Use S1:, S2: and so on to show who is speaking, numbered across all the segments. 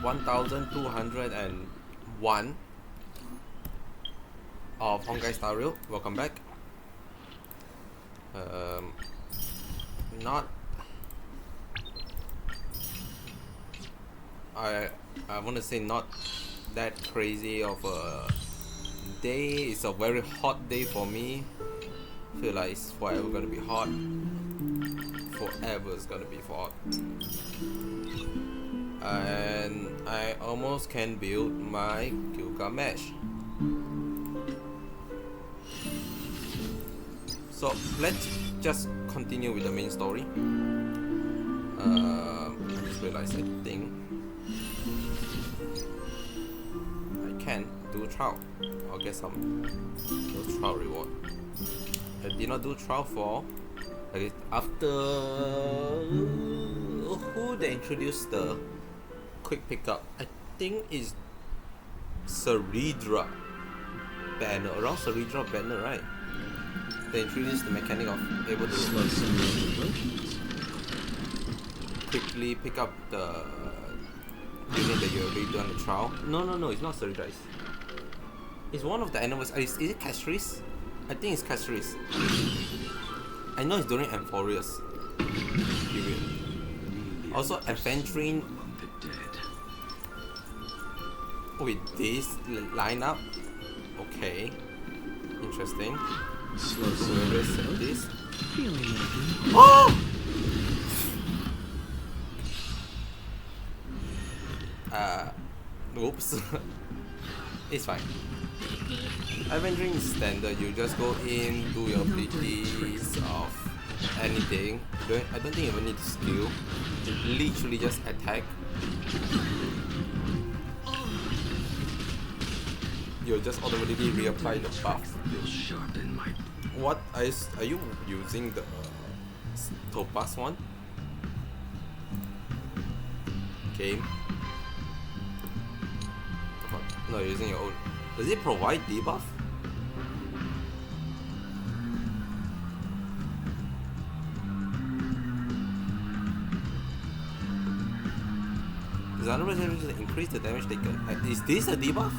S1: 1201 of Honkai Star Rail. Welcome back. Not I want to say not that crazy of a day. It's a very hot day for me. Feel like it's forever gonna be hot. Forever is gonna be hot. And I almost can build my Gilgamesh. So let's just continue with the main story. I just realized I think I can do a trial. I'll get some trial reward. I did not do trial for after who they introduced the quick pickup. I think is Ceridra banner, around Ceridra banner, right? They introduced the mechanic of able to quickly pick up the unit that you're already done the trial. No, it's not Ceridra. It's one of the animals. Is it Castris? I think it's Castris. I know it's during Amphorius period. Also, Adventuring with this lineup. Okay, interesting. This. Oh! Oops. It's fine. Adventuring is standard. You just go in, do your abilities of anything. I don't think you even need skill. You literally just attack. You'll just automatically reapply the buff. What are you using the Topaz one? Game. No, you're using your own. Does it provide debuff? Does 100% increase the damage taken? Is this a debuff?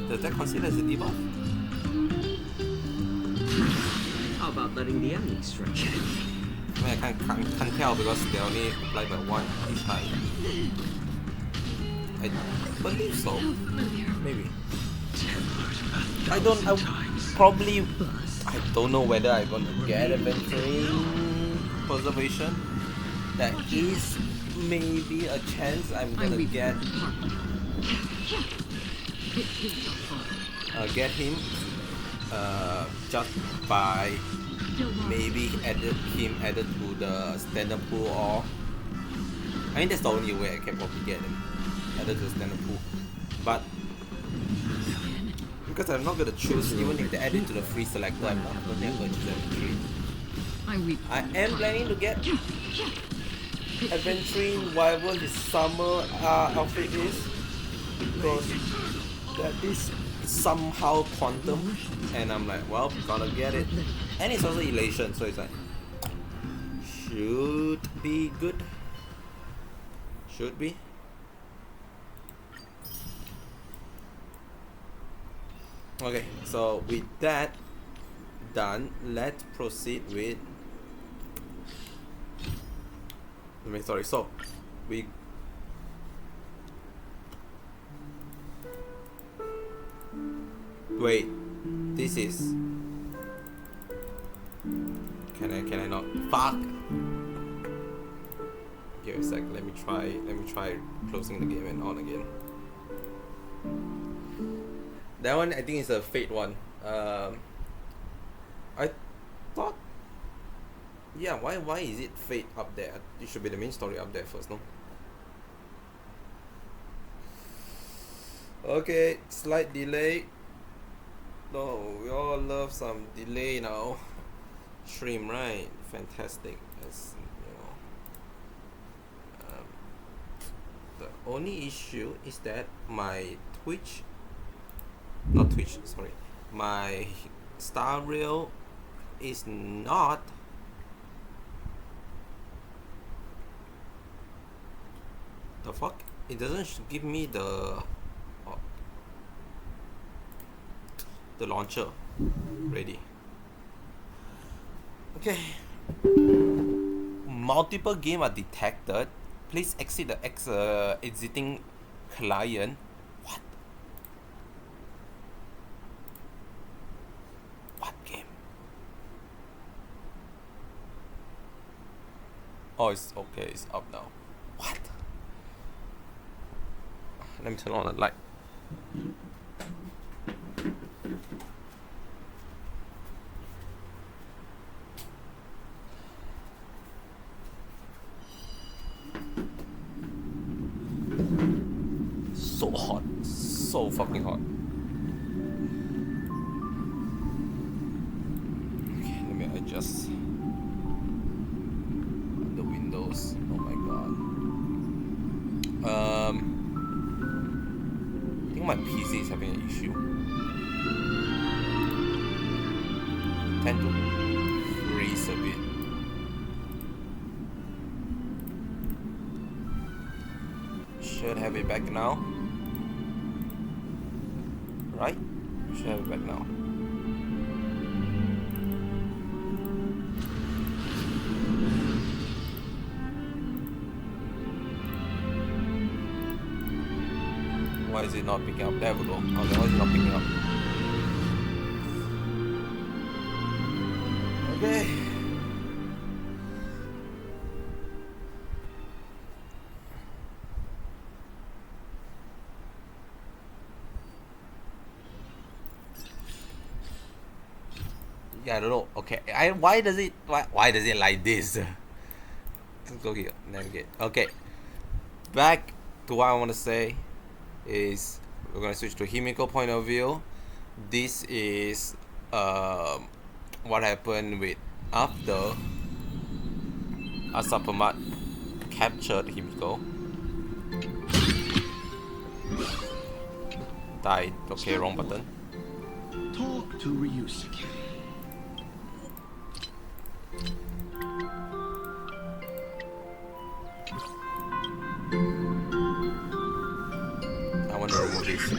S1: Does that consider as a debuff?
S2: How about letting the enemy strike?
S1: I mean, I can't tell because they only apply by one each time. I believe so. Maybe. I don't know whether I'm gonna get Adventuring Preservation. There is maybe a chance I'm gonna get him just by maybe added to the standard pool, or I mean that's the only way I can probably get him added to the standard pool. But because I'm not gonna choose, even if they add it to the free selector, I'm not gonna choose Adventuring. I am planning to get Adventuring whatever his summer outfit is, because that is somehow quantum, and I'm like, well, gonna get it. And it's also elation, so it's like should be good. Should be. Okay, so with that done, let's proceed with so we wait, this is can I not fuck. Give a sec, let me try closing the game and on again. That one I think is a Fate one. I thought, yeah, why is it Fate up there? It should be the main story up there first, no? Okay, slight delay. No, we all love some delay now. Stream, right? Fantastic. As you know, the only issue is that my my Star Rail is not The fuck? It doesn't give me the launcher ready. Okay. Multiple game are detected. Please exit the exiting client. What? What game? Oh, it's okay. It's up now. What? Let me turn on the light. So hot. So fucking hot. Okay, let me adjust the windows. Oh my god. I think my PC is having an issue. Tend to freeze a bit. Should have it back now. Right? Should have it back now. Why is it not picking up? There we go. Okay, why is it not picking up? Okay. Yeah, I don't know. Okay, why does it like this? Let's go here. Navigate. Okay. Back to what I want to say is we're gonna switch to himeko point of view. This is what happened with after Asapamat captured Himeko. Died. Okay, wrong button.
S3: Talk to Ryusuke.
S1: I want to remove this.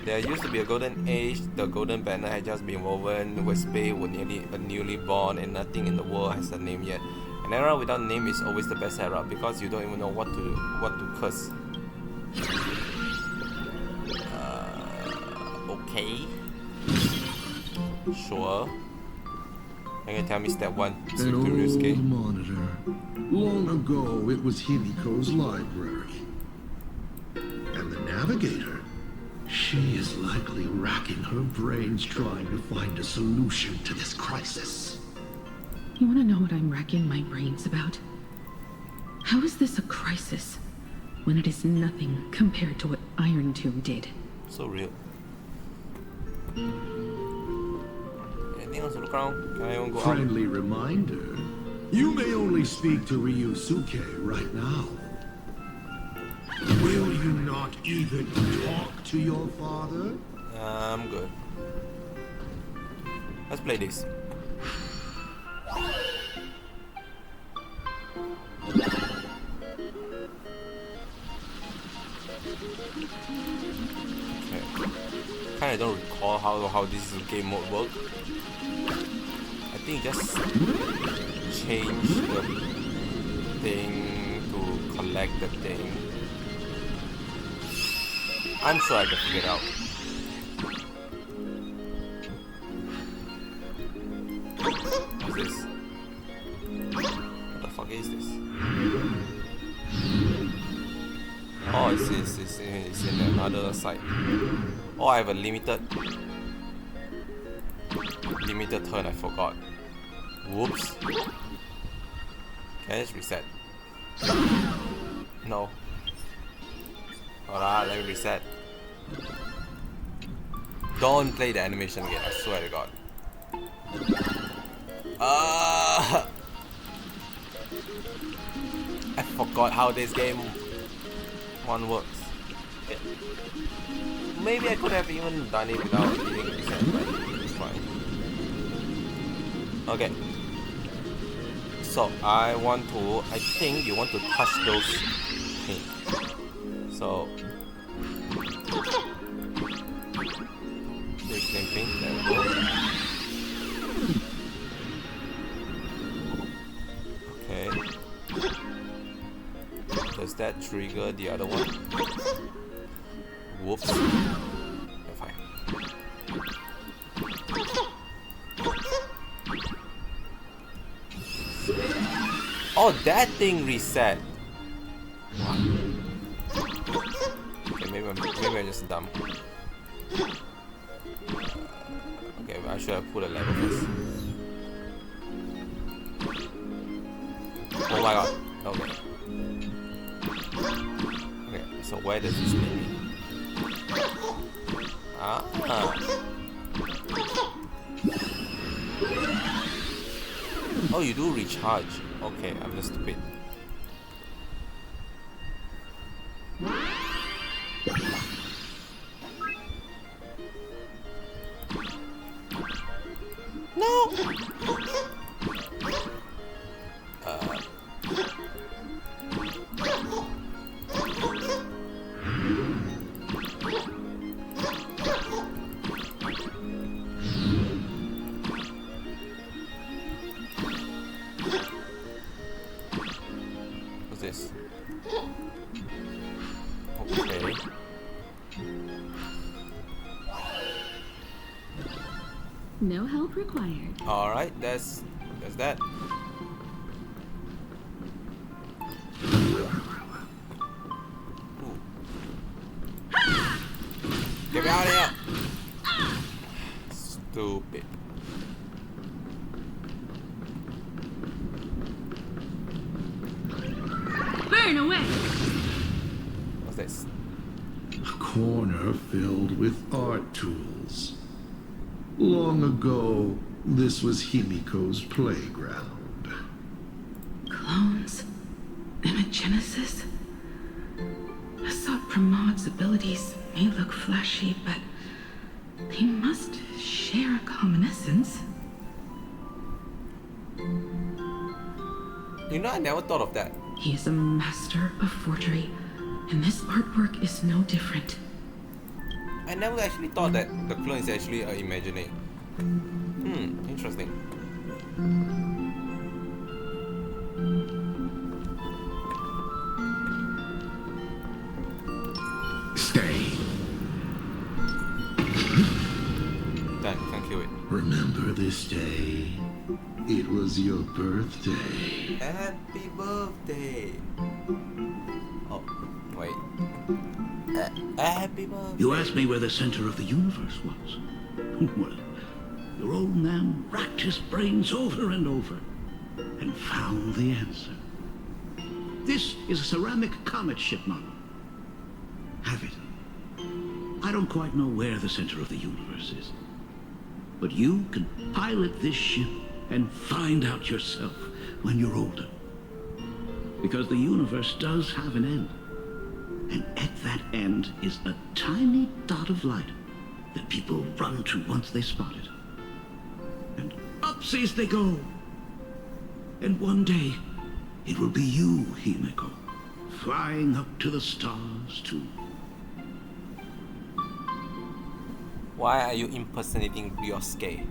S1: There used to be a golden age. The golden banner had just been woven. West Bay was nearly a newly born, and nothing in the world has a name yet. An era without name is always the best era because you don't even know what to curse. Okay. Sure. Can you tell me step 1?
S3: An old monitor. Long ago, it was Himeko's library. And the navigator? She is likely racking her brains trying to find a solution to this crisis.
S4: You want to know what I'm racking my brains about? How is this a crisis when it is nothing compared to what Iron Tomb did?
S1: So real. Anything else to look around? Can I even go out?
S3: Friendly reminder. You may only speak to Ryusuke right now. Will you not even talk to your father?
S1: I'm good. Let's play this. Okay. Kinda don't recall how this game mode work. I think just change the thing to collect the thing. I'm sure I can figure it out. What's this? What the fuck is this? Oh, it's in another side. Oh, I have a limited turn, I forgot. Whoops. Can I just reset? No. Alright, let me reset. Don't play the animation again, I swear to God. I forgot how this game one works. Maybe I could have even done it without needing to reset, but it's fine. Okay. So I think you want to touch those things. So same thing, there we go. Okay. Does that trigger the other one? Whoops. Okay, fine. Oh, that thing reset. What? Okay, maybe I'm just dumb. Okay, but I should have put a level first. Oh my god. Okay. Okay, so where does this lead me? Ah. Oh, you do recharge. Okay, I'm just stupid. No. What's this? Okay.
S4: No help required.
S1: All right, that's that. Ooh. Get me out of here! Stupid.
S4: Burn away!
S1: What's this?
S3: A corner filled with art tools. Long ago, this was Himiko's playground.
S4: Clones? Imagenesis? Assault Pramod's abilities may look flashy, but they must share a common essence.
S1: You know, I never thought of that.
S4: He is a master of forgery, and this artwork is no different.
S1: I never actually thought that the clone is actually imagining. Interesting.
S3: Stay.
S1: Done, can't kill it.
S3: Remember this day? It was your birthday.
S1: Happy birthday! Oh, wait. Happy birthday!
S5: You asked me where the center of the universe was. Well, your old man racked his brains over and over and found the answer. This is a ceramic comet ship model. Have it. I don't quite know where the center of the universe is, but you can pilot this ship and find out yourself when you're older. Because the universe does have an end. And at that end is a tiny dot of light that people run to once they spot it. And upsies they go. And one day, it will be you, Himeko, flying up to the stars too.
S1: Why are you impersonating Ryosuke?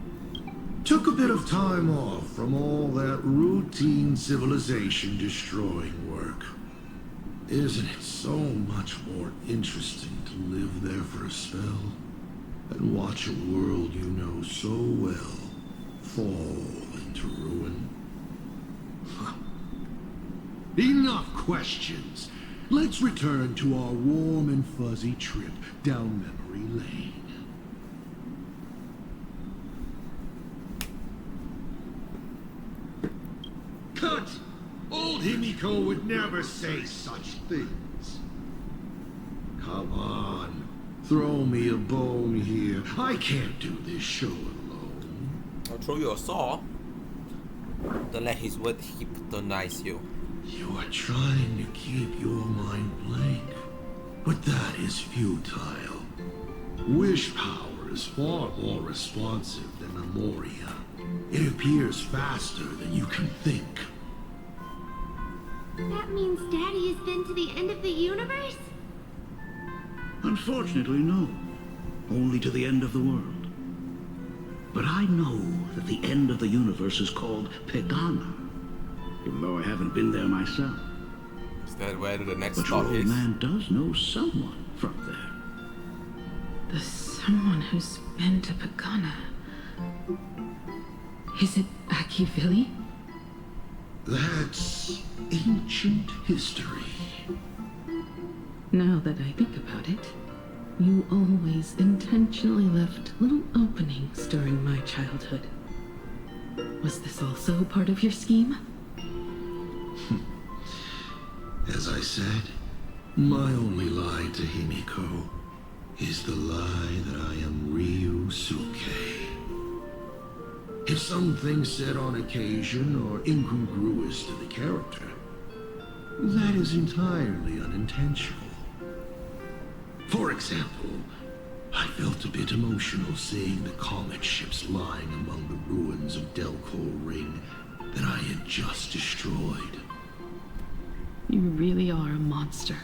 S3: Took a bit of time off from all that routine civilization destroying work. Isn't it so much more interesting to live there for a spell and watch a world you know so well fall into ruin? Enough questions. Let's return to our warm and fuzzy trip down memory lane. Cut! Old Himeko would never say such things. Come on, throw me a bone here. I can't do this show alone.
S1: I'll throw you a saw. Don't let his word hypnotize you.
S3: You are trying to keep your mind blank, but that is futile. Wish power is far more responsive than memoria. It appears faster than you can think.
S6: been to the end of the universe?
S5: Unfortunately, no. Only to the end of the world. But I know that the end of the universe is called Pegana, even though I haven't been there myself.
S1: Is that where the next
S5: But your
S1: stop
S5: old
S1: is?
S5: man does know someone from there.
S4: The someone who's been to Pagana. Is it Akivili?
S3: That's ancient history.
S4: Now that I think about it, you always intentionally left little openings during my childhood. Was this also part of your scheme?
S3: As I said, my only lie to Himeko is the lie that I am Ryusuke. If something said on occasion or incongruous to the character, that is entirely unintentional. For example, I felt a bit emotional seeing the comet ships lying among the ruins of Delcol Ring that I had just destroyed.
S4: You really are a monster.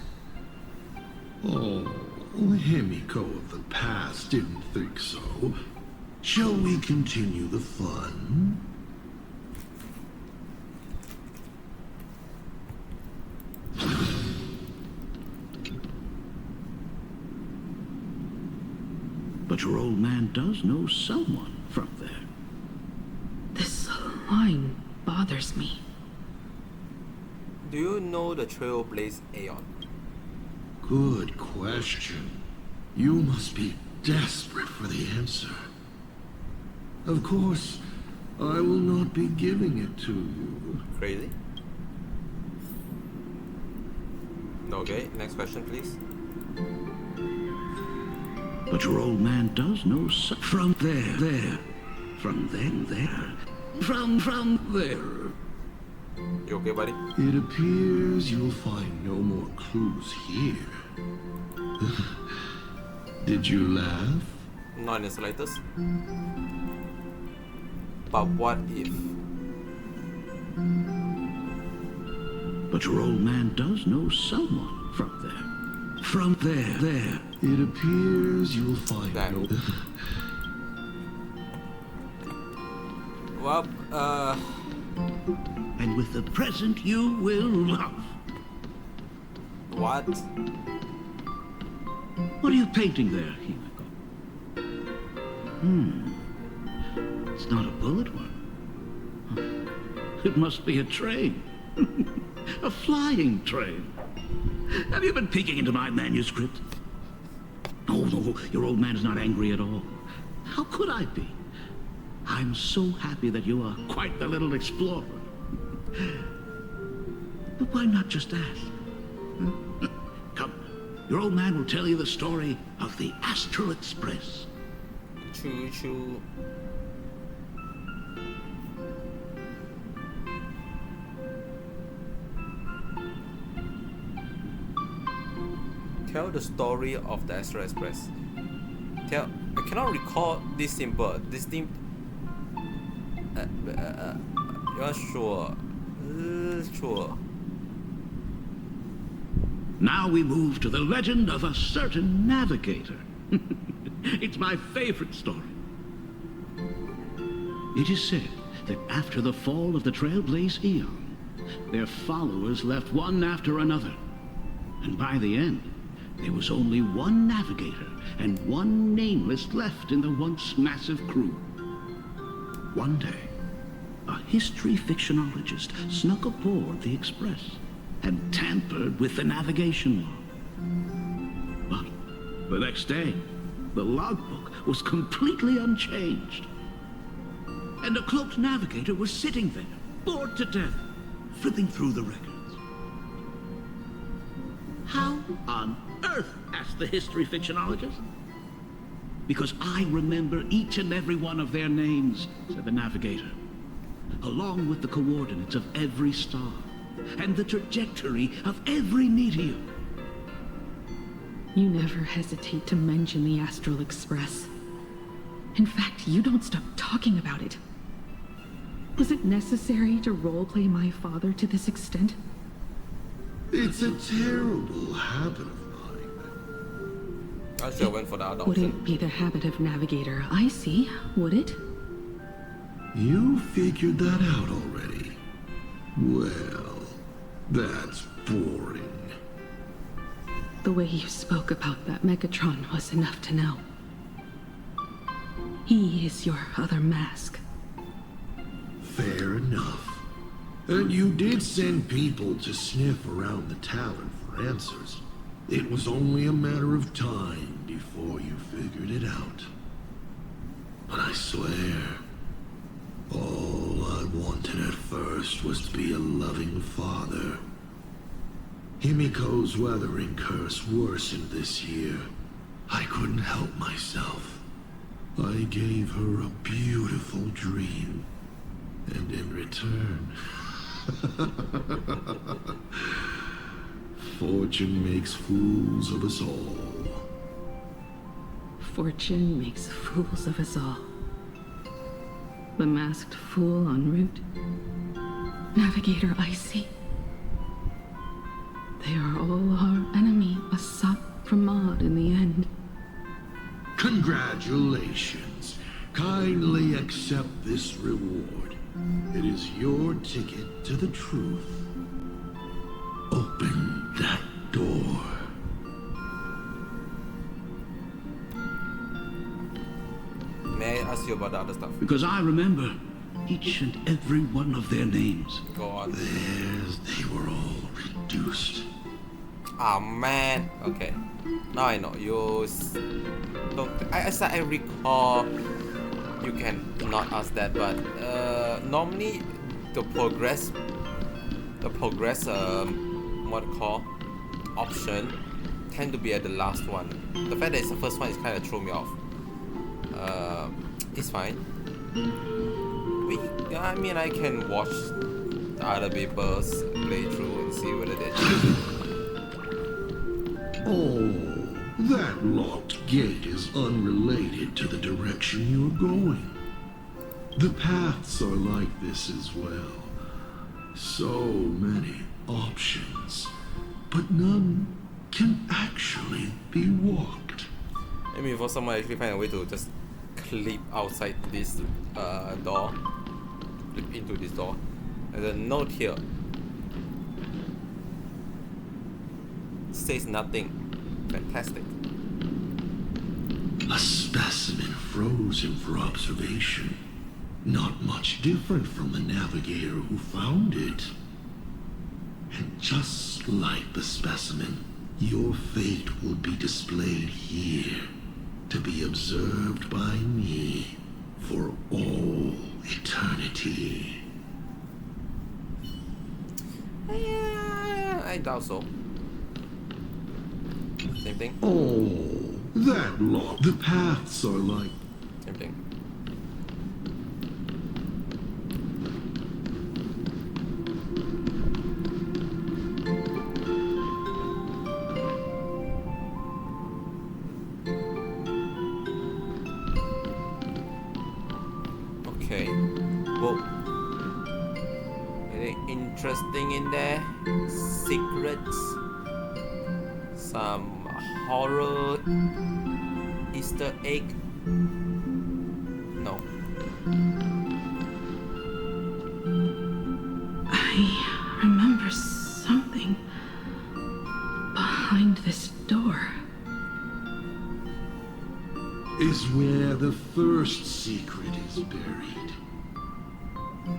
S3: Oh, Himeko of the past didn't think so. Shall we continue the fun?
S5: But your old man does know someone from there.
S4: This line bothers me.
S1: Do you know the Trailblaze Aeon?
S3: Good question. You must be desperate for the answer. Of course, I will not be giving it to you.
S1: Crazy. Okay, next question, please.
S5: But your old man does know from there. From then there. From there.
S1: You okay, buddy?
S3: It appears you'll find no more clues here. Did you laugh?
S1: Not in the slightest. But what if?
S5: But your old man does know someone from there. From there.
S3: It appears you'll find
S1: Damn.
S3: no...
S1: Well,
S5: And with the present you will love.
S1: what?
S5: What are you painting there, Himeko? It's not a bullet one. It must be a train. A flying train. Have you been peeking into my manuscript? Oh, no, your old man is not angry at all. How could I be? I'm so happy that you are quite the little explorer. But why not just ask? Come, your old man will tell you the story of the Astral Express.
S1: Choo choo. Tell the story of the Astral Express. I cannot recall this simple. This thing. You're sure? Sure.
S5: Now we move to the legend of a certain navigator. It's my favorite story. It is said that after the fall of the Trailblaze Aeon, their followers left one after another. And by the end, there was only one navigator and one nameless left in the once massive crew. One day, a history fictionologist snuck aboard the Express and tampered with the navigation log. But the next day, the logbook was completely unchanged. And a cloaked navigator was sitting there, bored to death, flipping through the records. How on earth? Asked the history fictionologist. Because I remember each and every one of their names, said the navigator, along with the coordinates of every star and the trajectory of every meteor.
S4: You never hesitate to mention the Astral Express. In fact, you don't stop talking about it. Was it necessary to roleplay my father to this extent?
S3: It's a terrible habit of mine.
S1: I should have went for the other
S4: Wouldn't
S1: option.
S4: be the habit of Navigator Icy, would it?
S3: You figured that out already. Well, that's boring.
S4: The way you spoke about that Megatron was enough to know. He is your other mask.
S3: Fair enough. And you did send people to sniff around the tavern for answers. It was only a matter of time before you figured it out. But I swear, all I wanted at first was to be a loving father. Himiko's weathering curse worsened this year. I couldn't help myself. I gave her a beautiful dream. And in return, fortune makes fools of us all.
S4: Fortune makes fools of us all. The masked fool en route. Navigator Icy. They are all our enemy, a sop from Maud in the end.
S3: Congratulations. Kindly accept this reward. It is your ticket to the truth. Open that door.
S1: May I ask you about the other stuff?
S5: Because I remember each and every one of their names.
S1: Go on.
S3: They were all reduced.
S1: Ah man. Okay. Now I know. Don't. As I recall, you can not ask that, but normally the progress what call option tend to be at the last one. The fact that it's the first one is kind of throw me off. It's fine. I mean, I can watch other people's playthrough and see whether they.
S3: Oh, that locked gate is unrelated to the direction you're going. The paths are like this as well. So many options, but none can actually be walked.
S1: I mean, for someone actually find a way to just clip outside this door, clip into this door. There's a note here. Says nothing. Fantastic.
S3: A specimen frozen for observation. Not much different from the navigator who found it. And just like the specimen, your fate will be displayed here, to be observed by me for all eternity.
S1: I doubt so. Same thing.
S3: Oh, that lock. The paths are like.
S1: Same thing. Okay. Whoa. Anything interesting in there? Secrets? Some horror Easter egg? No.
S4: I remember something behind this door.
S3: Is where the first secret is buried.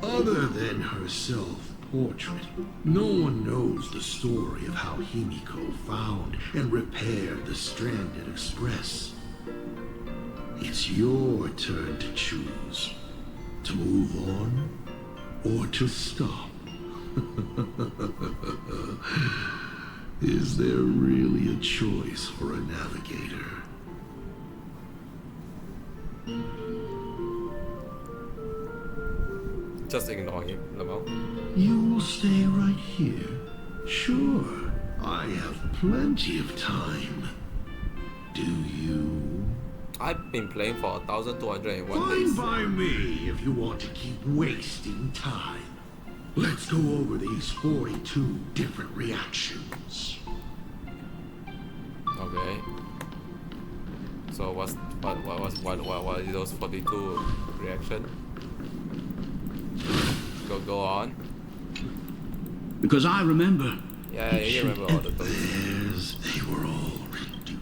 S3: Other than her self-portrait, no one knows the story of how Himeko found and repaired the stranded express. It's your turn to choose. To move on or to stop. Is there really a choice for a navigator?
S1: Just ignore him, Lamel.
S3: You'll stay right here? Sure. I have plenty of time. Do you?
S1: I've been playing for 1,201
S3: Fine
S1: days.
S3: by me if you want to keep wasting time. Let's go over these 42 different reactions.
S1: Okay. So what is those 42 reaction? Go on.
S5: Because I remember.
S1: Yeah, you remember all the things.
S3: As they were all reduced.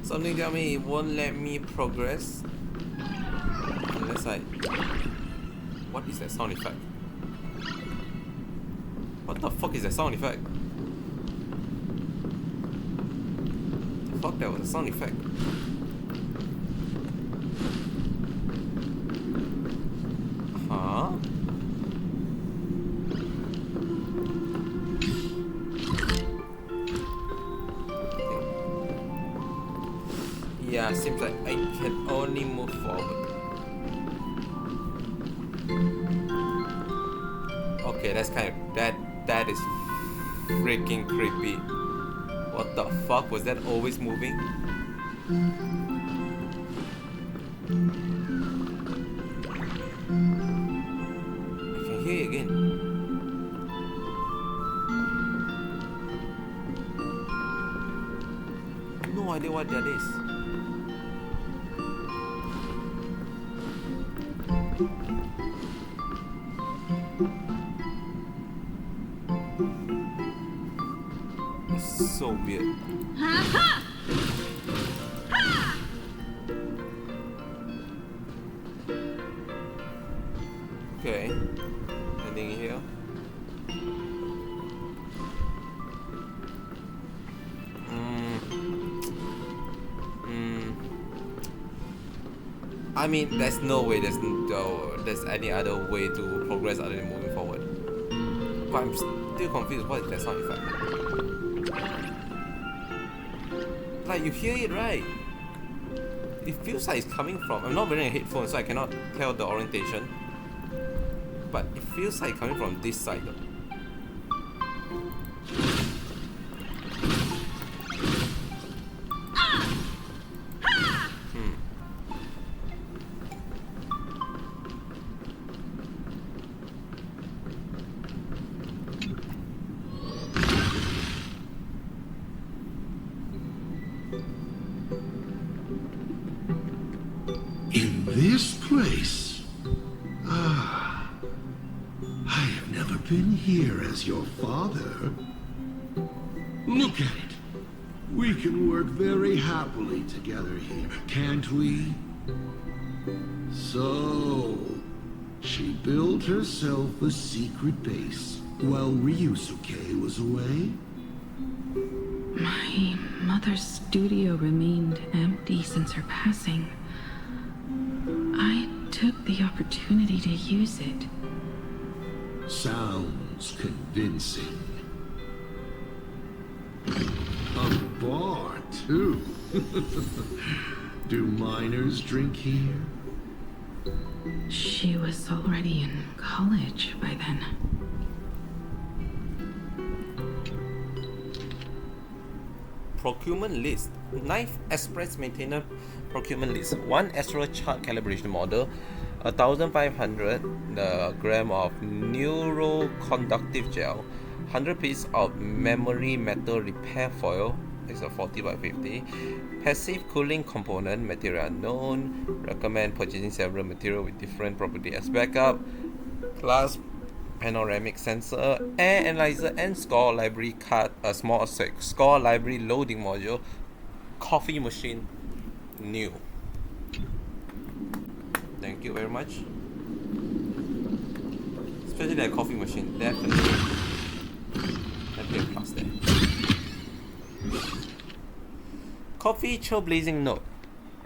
S1: Something tell me it won't let me progress unless I. What is that sound effect? What the fuck is that sound effect? The fuck, that was a sound effect. Huh? Yeah, seems like I can only move forward. Okay, that's kind of that is freaking creepy. What the fuck? Was that always moving? I can hear it again. No idea what that is. It's so weird. Okay, anything here? I mean, there's no way there's any other way to progress other than moving forward. But I'm still confused. What is that sound effect? Like, you hear it, right? It feels like it's coming from. I'm not wearing a headphone, so I cannot tell the orientation. But it feels like coming from this side though.
S3: In this place? Ah, I have never been here as your father. Look at it. We can work very happily together here, can't we? So, she built herself a secret base while Ryusuke was away?
S4: My mother's studio remained empty since her passing. I took the opportunity to use it.
S3: Sounds convincing. A bar, too. Do minors drink here?
S4: She was already in college by then.
S1: Procurement list. Knife Express Maintainer procurement list. 1 Astral Chart calibration model, 1,500 gram of neuroconductive gel, 100 pieces of memory metal repair foil. It's a 40 by 50. Passive cooling component, material unknown. Recommend purchasing several material with different property as backup. Glass panoramic sensor, air analyzer, and score library card. A small score library loading module. Coffee machine, new. Thank you very much. Especially that coffee machine, definitely. That'd be a plus there. Coffee trailblazing note.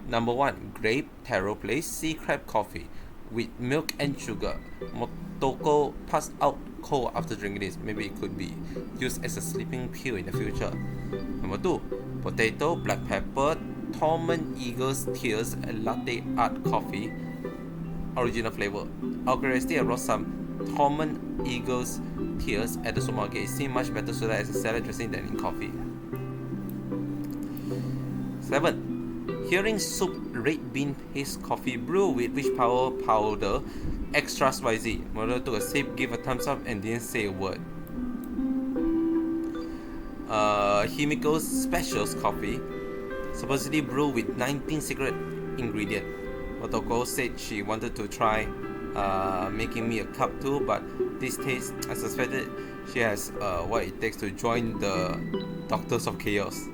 S1: Number 1, grape, taro place, sea crab coffee with milk and sugar. Motoko passed out cold after drinking this. Maybe it could be used as a sleeping pill in the future. Number 2, potato, black pepper, Torment Eagle's Tears, and latte art coffee. Original flavor. Our curiosity, I brought some Torment Eagle's Tears at the supermarket. It seemed much better soda as a salad dressing than in coffee. 7. Hearing soup, red bean paste coffee brew with witch power powder, extra spicy. Mother took a sip, gave a thumbs up, and didn't say a word. Himiko's Specials coffee, supposedly brewed with 19 secret ingredients. Otoko said she wanted to try making me a cup too, but this taste, I suspected she has what it takes to join the Doctors of Chaos.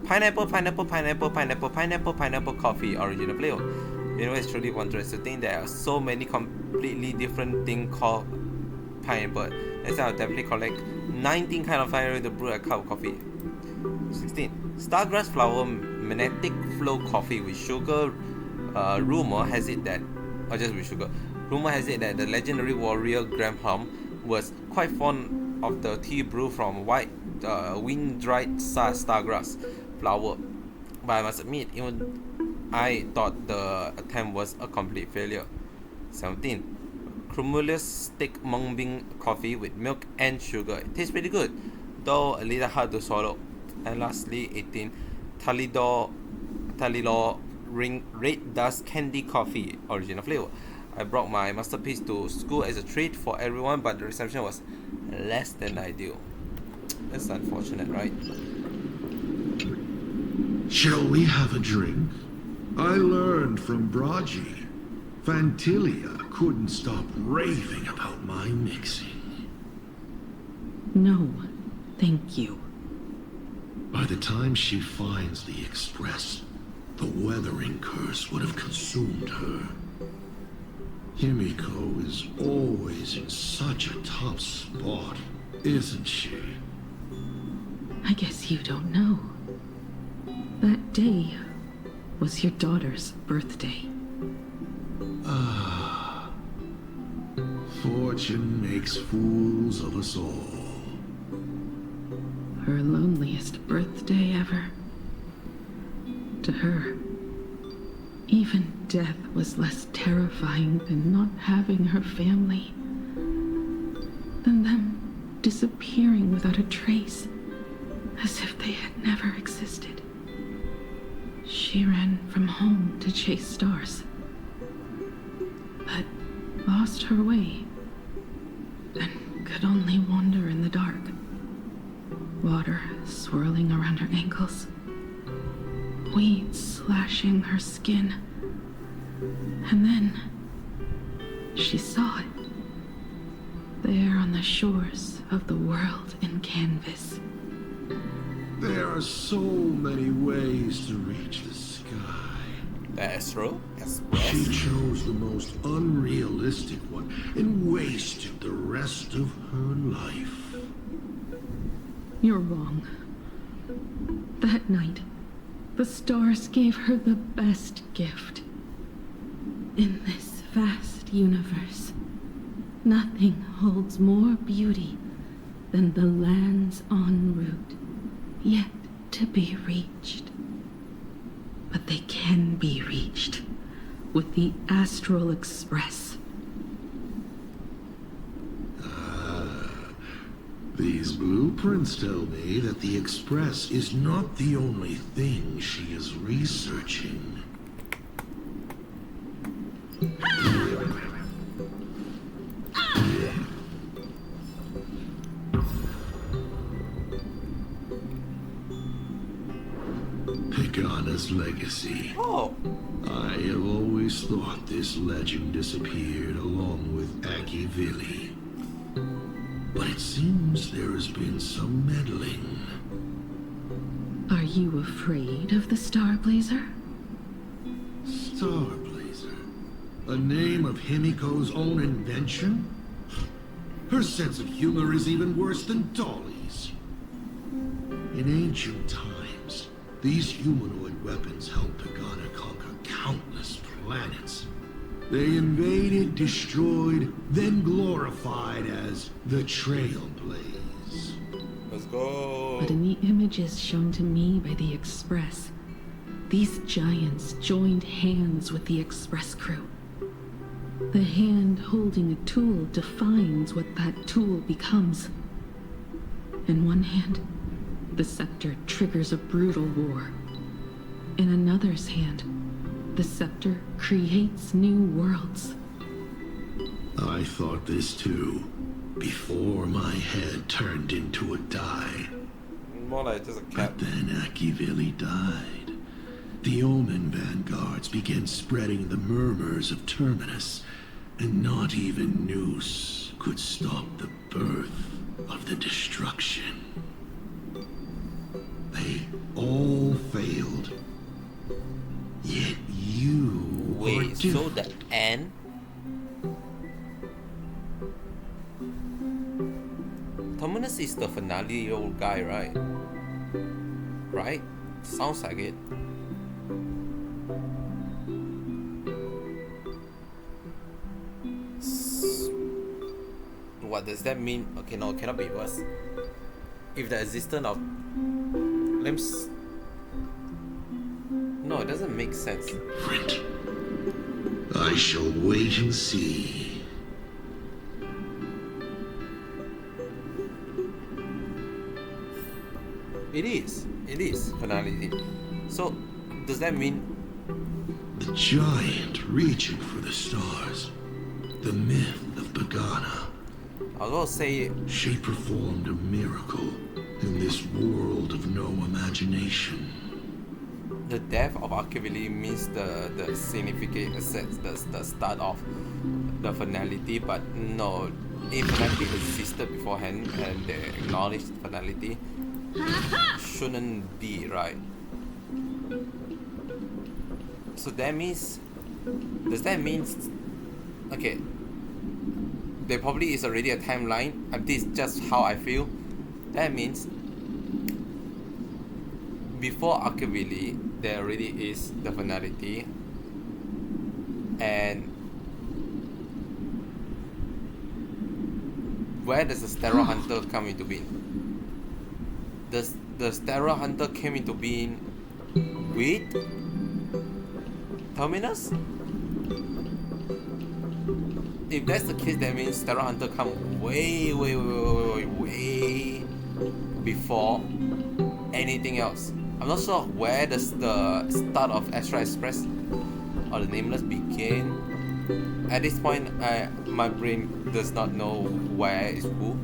S1: Pineapple coffee, original flavor. You know, it's truly wondrous to think there are so many completely different things called pineapple. Next time I'll definitely collect 19 kind of pineapple to brew a cup of coffee. 16. Stargrass flower magnetic flow coffee with sugar. Rumor has it that the legendary warrior Granholm was quite fond of the tea brewed from white wind-dried stargrass flower. But I must admit, even I thought the attempt was a complete failure. 17. Cumulus stick mung bean coffee with milk and sugar. It tastes pretty good, though a little hard to swallow. And lastly, 18. Talilor ring red dust candy coffee, original flavor. I brought my masterpiece to school as a treat for everyone, but the reception was less than ideal. That's unfortunate, right?
S3: Shall we have a drink? I learned from Braji. Fantilia couldn't stop raving about my mixing.
S4: No, thank you.
S3: By the time she finds the Express, the weathering curse would have consumed her. Himeko is always in such a tough spot, isn't she?
S4: I guess you don't know. That day was your daughter's birthday.
S3: Ah. Fortune makes fools of us all.
S4: Her loneliest birthday ever. To her, even death was less terrifying than not having her family, than them disappearing without a trace, as if they had never existed. She ran from home to chase stars, but lost her way, and could only wander in the dark. Water swirling around her ankles, weeds slashing her skin, and then she saw it, there on the shores of the world in canvas.
S3: There are so many ways to reach the sky.
S1: The Astro
S3: She
S1: Express.
S3: chose the most unrealistic one and wasted the rest of her life.
S4: You're wrong. That night, the stars gave her the best gift. In this vast universe, nothing holds more beauty than the lands en route, yet to be reached. But they can be reached with the Astral Express.
S3: These blueprints tell me that the Express is not the only thing she is researching. Picana's legacy.
S1: Oh,
S3: I have always thought this legend disappeared along with Akivili. But it seems there has been some meddling.
S4: Are you afraid of the Star Blazer?
S3: Starblazer? A name of Himiko's own invention? Her sense of humor is even worse than Dolly's. In ancient times, these humanoid weapons helped Pagana conquer countless planets. They invaded, destroyed, then glorified as the Trailblaze.
S1: let's go.
S4: But in the images shown to me by the Express, these giants joined hands with the Express crew. The hand holding a tool defines what that tool becomes. In one hand, the scepter triggers a brutal war. In another's hand, the scepter creates new worlds.
S3: I thought this too, before my head turned into a die.
S1: More like just a cat.
S3: But then Akivili died. The Omen vanguards began spreading the murmurs of Terminus, and not even Noose could stop the birth of the destruction. They all failed. Yet you were
S1: Wait, so
S3: different.
S1: the end? Terminus is the finale old guy, right? Right? Sounds like it. What does that mean? Okay, no, it cannot be worse. If the existence of limbs. No, it doesn't make sense.
S3: Different. I shall wait and see.
S1: It is finality. So, does that mean
S3: The giant reaching for the stars. The myth of Pagana.
S1: I was gonna say
S3: She performed a miracle in this world of no imagination.
S1: the death of Akivili means the significant the start of the finality, but no, if finality existed beforehand and they acknowledged finality, shouldn't be, right? So that means, does that mean, okay, there probably is already a timeline, and this is just how I feel. That means before Akivili there already is the finality, and where does the Sterile Hunter come into being? Does the Sterile Hunter came into being with Terminus? If that's the case, that means Sterile Hunter come way before anything else. I'm not sure where does the start of Astral Express or the Nameless begin. At this point, my brain does not know where is who.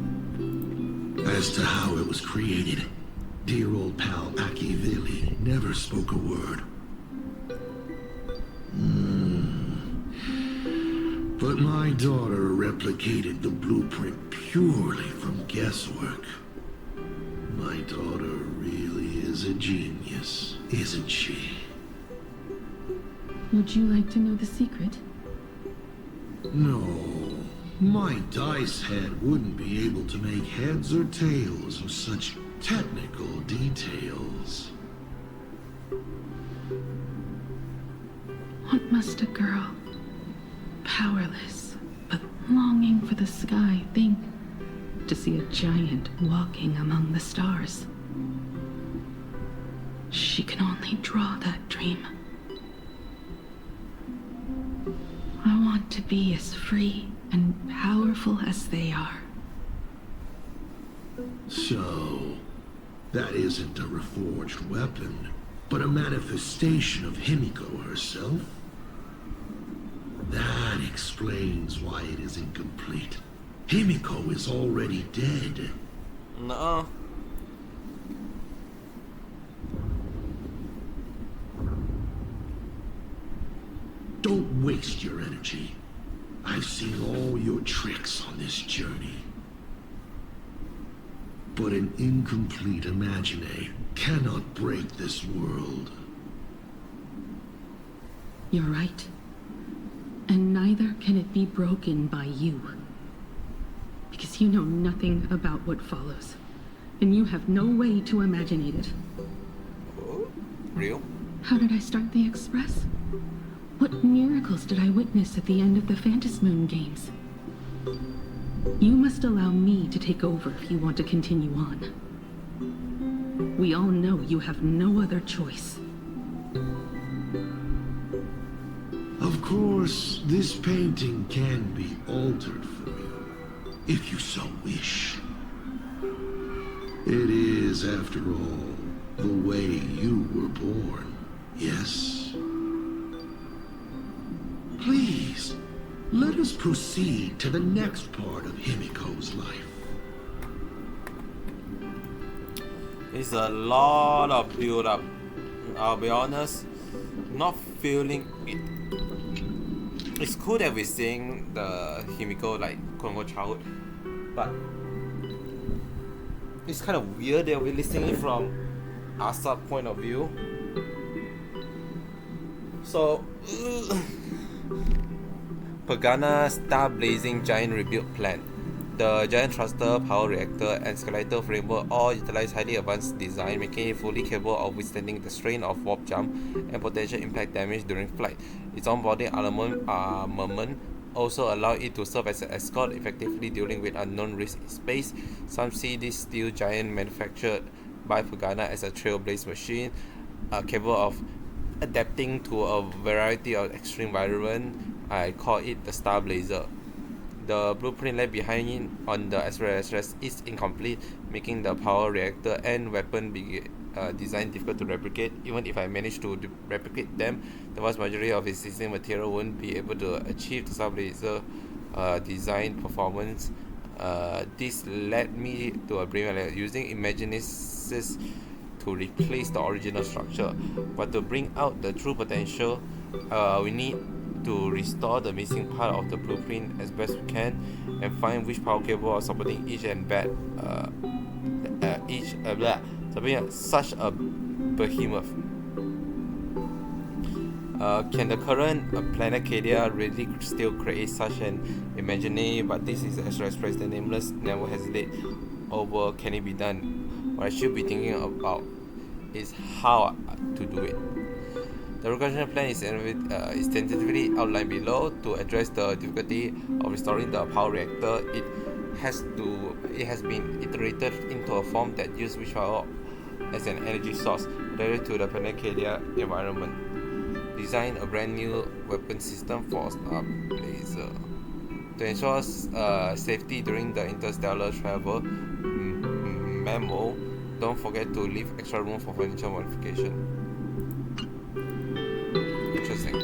S3: As to how it was created, dear old pal Akivili never spoke a word. But my daughter replicated the blueprint purely from guesswork. My daughter really is a genius, isn't she?
S4: Would you like to know the secret?
S3: No, my dice head wouldn't be able to make heads or tails of such technical details.
S4: What must a girl, powerless but longing for the sky, think to see a giant walking among the stars? She can only draw that dream. I want to be as free and powerful as they are.
S3: So, that isn't a reforged weapon, but a manifestation of Himeko herself? That explains why it is incomplete. Himeko is already dead.
S1: No.
S3: Don't waste your energy. I've seen all your tricks on this journey. But an incomplete Imagine cannot break this world.
S4: You're right. And neither can it be broken by you. Because you know nothing about what follows. And you have no way to imagine it.
S1: Oh, real?
S4: How did I start the Express? What miracles did I witness at the end of the Phantasm Moon games? You must allow me to take over if you want to continue on. We all know you have no other choice.
S3: Of course, this painting can be altered for you, if you so wish. It is, after all, the way you were born, yes? Please, Let us proceed to the next part of Himiko's life.
S1: It's a lot of build up. I'll be honest, not feeling it. It's cool that we're seeing the Himiko like quote-unquote childhood, but it's kind of weird that we're listening it from Asa's point of view. So Pagana Star Blazing Giant Rebuild Plan. The giant thruster, power reactor, and skeletal framework all utilize highly advanced design, making it fully capable of withstanding the strain of warp jump and potential impact damage during flight. Its on-boarding armament also allow it to serve as an escort, effectively dealing with unknown risks in space. Some see this steel giant manufactured by Pagana as a trailblaze machine, capable of adapting to a variety of extreme environments. I call it the Star Blazer. The blueprint left behind it on the SRS is incomplete, making the power reactor and weapon design difficult to replicate. Even if I manage to replicate them, the vast majority of existing material won't be able to achieve the Star Blazer design performance. This led me to a brilliant using Imaginesis to replace the original structure. But to bring out the true potential, we need to restore the missing part of the blueprint as best we can and find which power capable of supporting each and bad such a behemoth. Can the current planet Cadia really still create such an imaginary? But this is expressed the nameless never hesitate over can it be done. What I should be thinking about is how to do it. The reconstruction plan is tentatively outlined below. To address the difficulty of restoring the power reactor, it has been iterated into a form that uses wind power as an energy source related to the Planecadia environment. Design a brand new weapon system for Star Blazer. To ensure safety during the interstellar travel, memo, don't forget to leave extra room for furniture modification. Interesting.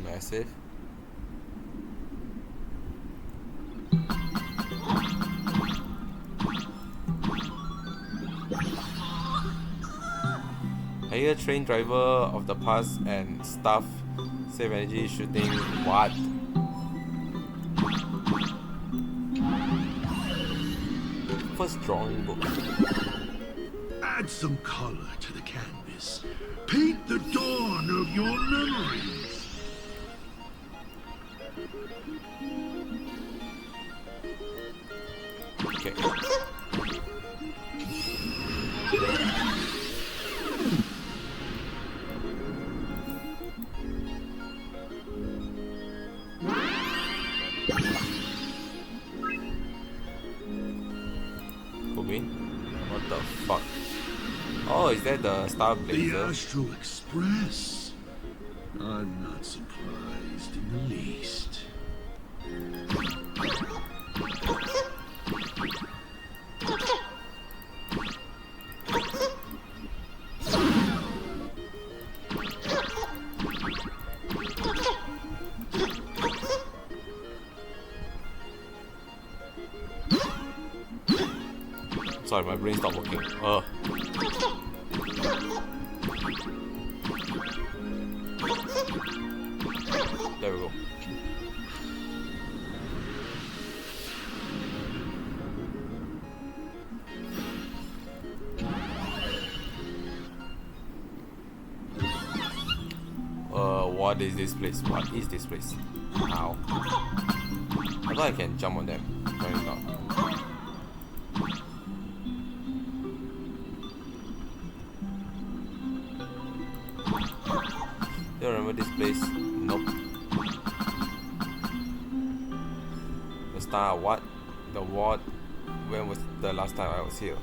S1: Massive. Are you a train driver of the past and stuff? Save energy shooting. What? First drawing book.
S3: Add some color to the canvas. Paint the dawn of your memories.
S1: Okay. What the fuck? Oh, is that the Star
S3: The
S1: Blazer?
S3: Astral Express. I'm not surprised in the least.
S1: Sorry, my brain stopped working. There we go. What is this place? What is this place? Ow. I thought I can jump on them. Apparently not. Do you remember this place? Nope. The star what? The what? when was the last time I was here?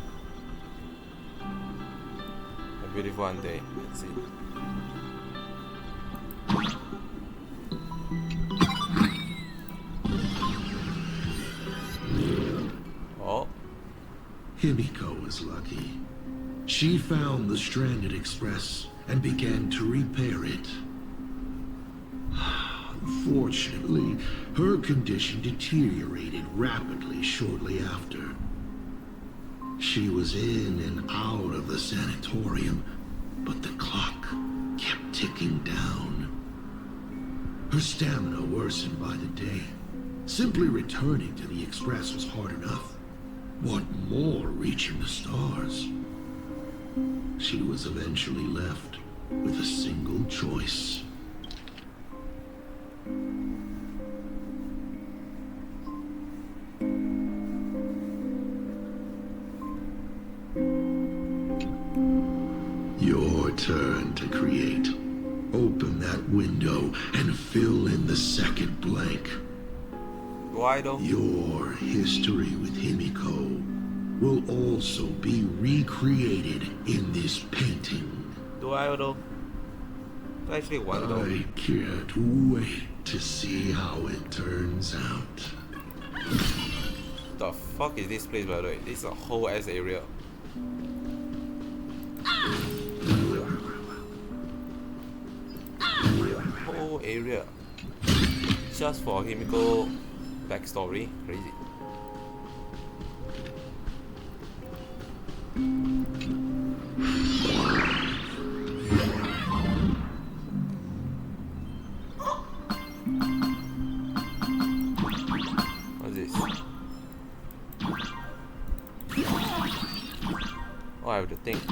S1: A beautiful one day. Let's see. Oh.
S3: Himeko was lucky. She found the stranded express and began to repair it. Unfortunately, her condition deteriorated rapidly shortly after. She was in and out of the sanatorium, but the clock kept ticking down. Her stamina worsened by the day. Simply returning to the express was hard enough. What more reaching the stars? She was eventually left with a single choice. Your turn to create. Open that window and fill in the second blank.
S1: Why though?
S3: Your history with Himeko will also be recreated in this painting.
S1: Do I though? Do I actually want though?
S3: I can't wait to see how it turns out.
S1: The fuck is this place, by the way? This is a whole ass area. Whole area just for Himeko backstory. Crazy. What's this? Oh, I have to think.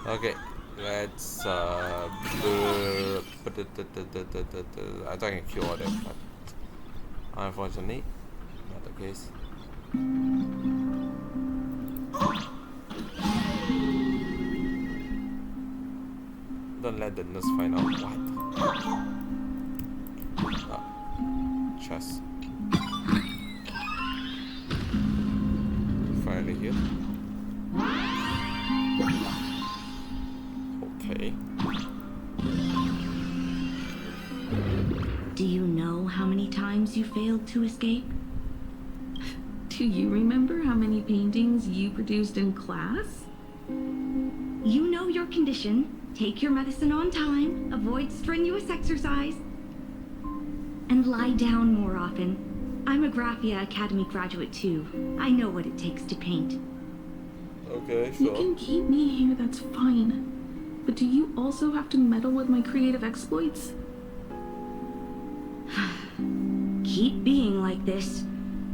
S1: Okay, let's I thought I can kill all them, but unfortunately, not the case. Don't let the nurse find out. What? Oh, chest. Finally here. Okay.
S6: Do you know how many times you failed to escape?
S4: Do you remember how many paintings you produced in class?
S6: You know your condition. Take your medicine on time, avoid strenuous exercise, and lie down more often. I'm a Graphia Academy graduate too. I know what it takes to paint.
S1: Okay,
S4: You
S1: sure.
S4: can keep me here, that's fine. But do you also have to meddle with my creative exploits?
S6: Keep being like this.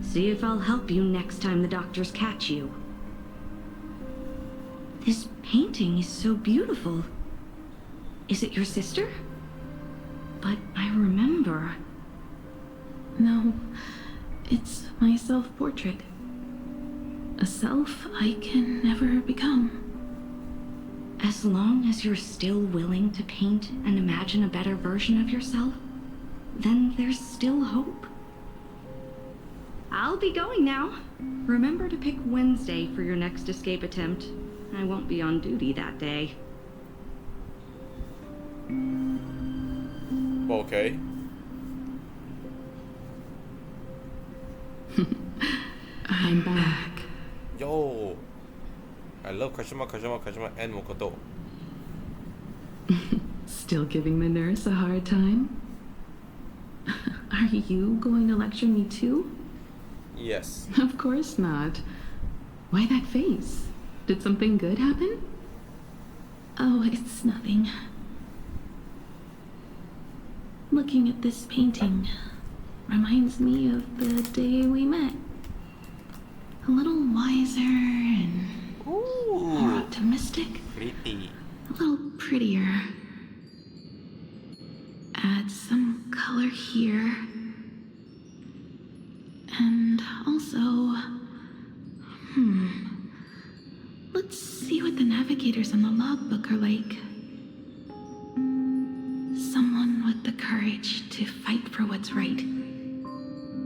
S6: See if I'll help you next time the doctors catch you. This painting is so beautiful. Is it your sister? But I remember.
S4: No, it's my self-portrait. A self I can never become.
S6: As long as you're still willing to paint and imagine a better version of yourself, then there's still hope. I'll be going now. Remember to pick Wednesday for your next escape attempt. I won't be on duty that day.
S1: Okay.
S4: I'm back.
S1: Yo, I love Kashima and Mokoto.
S4: Still giving the nurse a hard time? Are you going to lecture me too?
S1: Yes.
S4: Of course not. Why that face? Did something good happen? Oh, it's nothing. Looking at this painting reminds me of the day we met. A little wiser and more optimistic.
S1: Pretty.
S4: A little prettier. Add some color here. And also So... Let's see what the navigators on the logbook are like. Someone with the courage to fight for what's right,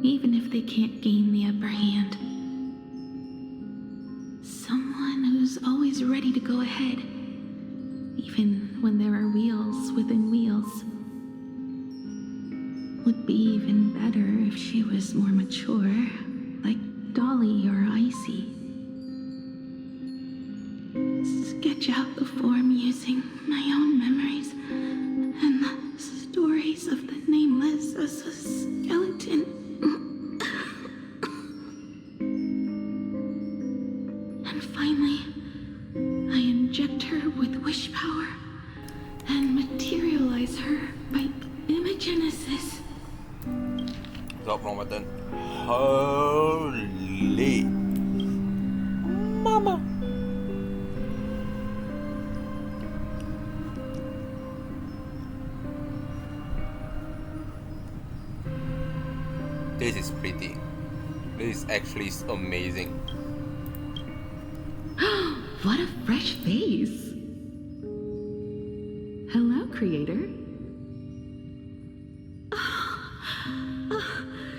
S4: even if they can't gain the upper hand. Someone who's always ready to go ahead, even when there are wheels within wheels. Would be even better if she was more mature, like Dolly or Icy. Sketch out the form using my own memories and the stories of the nameless as a skeleton. And finally, I inject her with wish power and materialize her by imagenesis.
S1: Drop wrong button. Holy mama. This is pretty. This is actually amazing.
S4: What a fresh face. Hello, creator.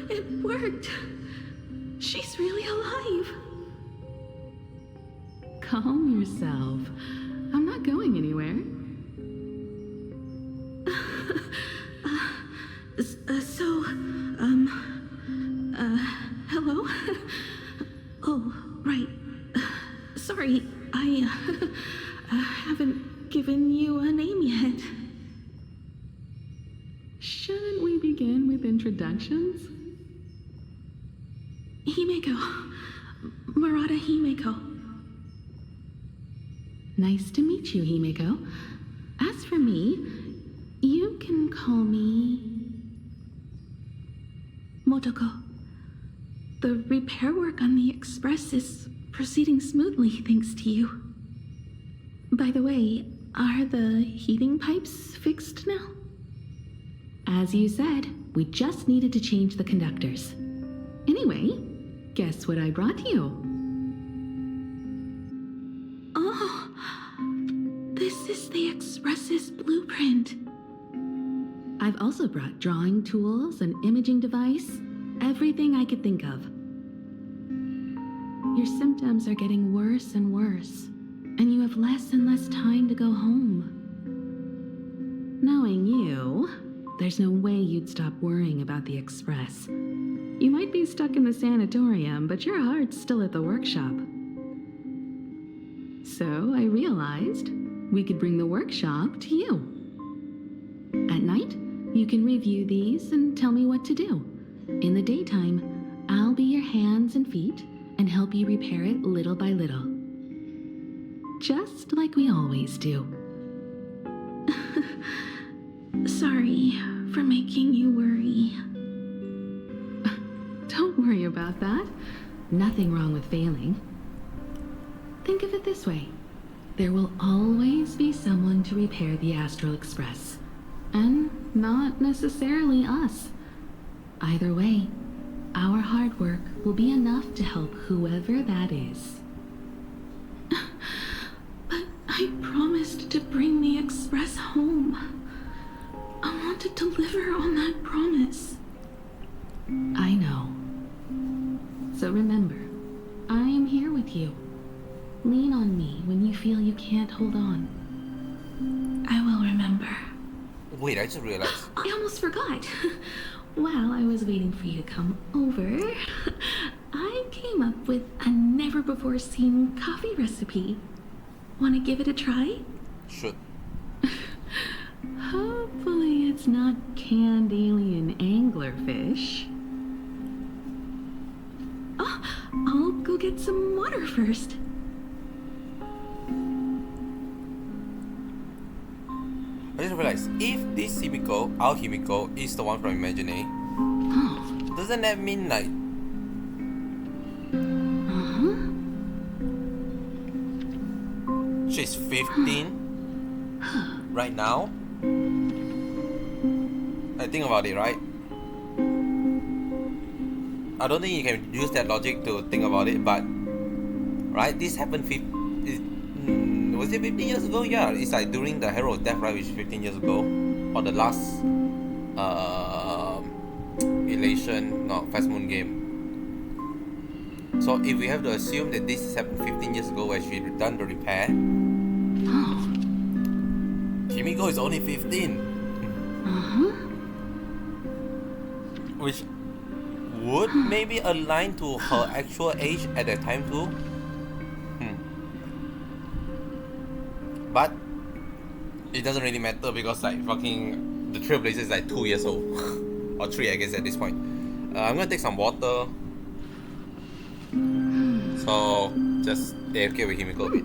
S4: It worked. She's really alive. Calm yourself. I'm not going anywhere. Hello? Oh, right. Sorry, I haven't given you a name yet. Shouldn't we begin with introductions? Himeko. Murata Himeko. Nice to meet you, Himeko. As for me, you can call me Motoko. The repair work on the Express is proceeding smoothly thanks to you. By the way, are the heating pipes fixed now? As you said, we just needed to change the conductors. Anyway, guess what I brought you? Oh, this is the Express's blueprint. I've also brought drawing tools, an imaging device, everything I could think of. Your symptoms are getting worse and worse, and you have less and less time to go home. Knowing you, there's no way you'd stop worrying about the Express. You might be stuck in the sanatorium, but your heart's still at the workshop. So I realized we could bring the workshop to you. At night, you can review these and tell me what to do. In the daytime, I'll be your hands and feet and help you repair it little by little. Just like we always do. Sorry for making you worry. Don't worry about that. Nothing wrong with failing. Think of it this way. There will always be someone to repair the Astral Express. And not necessarily us. Either way, our hard work will be enough to help whoever that is. But I promised to bring the Express home. I want to deliver on that promise. I know. So remember, I am here with you. Lean on me when you feel you can't hold on. I will remember.
S1: Wait, I just realized.
S4: I almost forgot. While I was waiting for you to come over, I came up with a never-before-seen coffee recipe. Want to give it a try?
S1: Should.
S4: Hopefully it's not canned alien anglerfish. Oh, I'll go get some water first.
S1: I just realized, if this Himeko, our Himeko, is the one from Imagine, doesn't that mean like... she's 15 right now? I think about it, right? I don't think you can use that logic to think about it, but right, this happened was it 15 years ago? Yeah, it's like during the Hero's death, right, which is 15 years ago, or the last Fast Moon game. So if we have to assume that this happened 15 years ago where she done the repair, Himeko is only 15. Which would maybe align to her actual age at that time too. But it doesn't really matter because like fucking the Trailblazer is like 2 years old. Or 3 I guess at this point. I'm gonna take some water. So just AFK with Himeko a bit.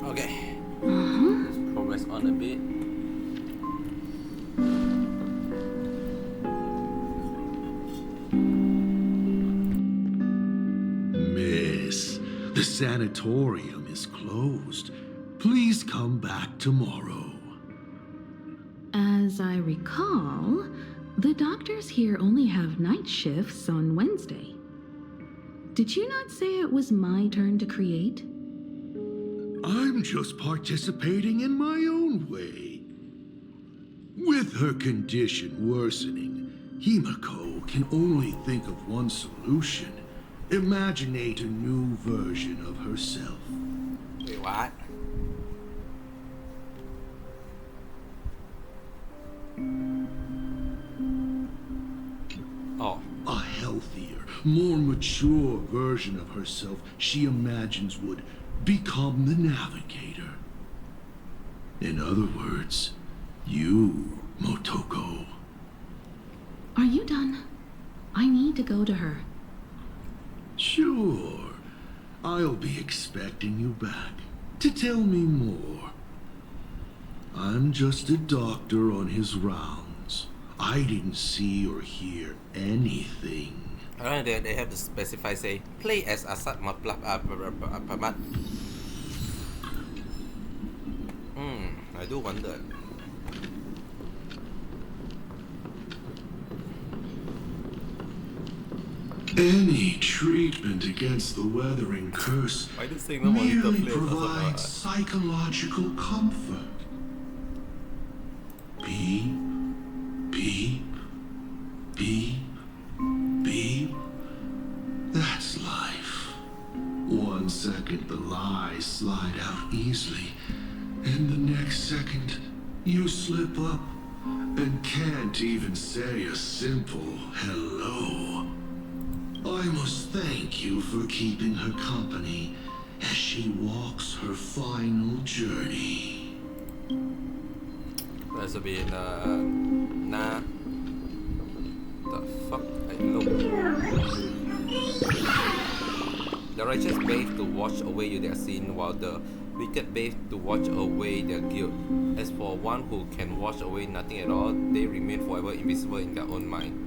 S1: Okay. Let's progress on a bit.
S3: Miss, the sanatorium is closed. Please come back tomorrow.
S4: As I recall, the doctors here only have night shifts on Wednesday. Did you not say it was my turn to create?
S3: I'm just participating in my own way. With her condition worsening, Himeko can only think of one solution. Imaginate a new version of herself.
S1: Wait, what? Oh.
S3: A healthier, more mature version of herself she imagines would become the Navigator. In other words, you, Motoko.
S4: Are you done? I need to go to her.
S3: Sure. I'll be expecting you back to tell me more. I'm just a doctor on his rounds. I didn't see or hear anything.
S1: I don't know, they have to specify, say, play as Asad Pamat. I do wonder.
S3: Any treatment against the weathering curse
S1: Why does saying no one to
S3: merely
S1: play
S3: provides psychological comfort. Beep, beep, beep, beep. That's life. 1 second the lies slide out easily, and the next second you slip up and can't even say a simple hello. I must thank you for keeping her company as she walks her final journey.
S1: That's a bit, nah. The fuck? The righteous bathe to wash away their sin, while the wicked babes to watch away their guilt. As for one who can wash away nothing at all, they remain forever invisible in their own mind.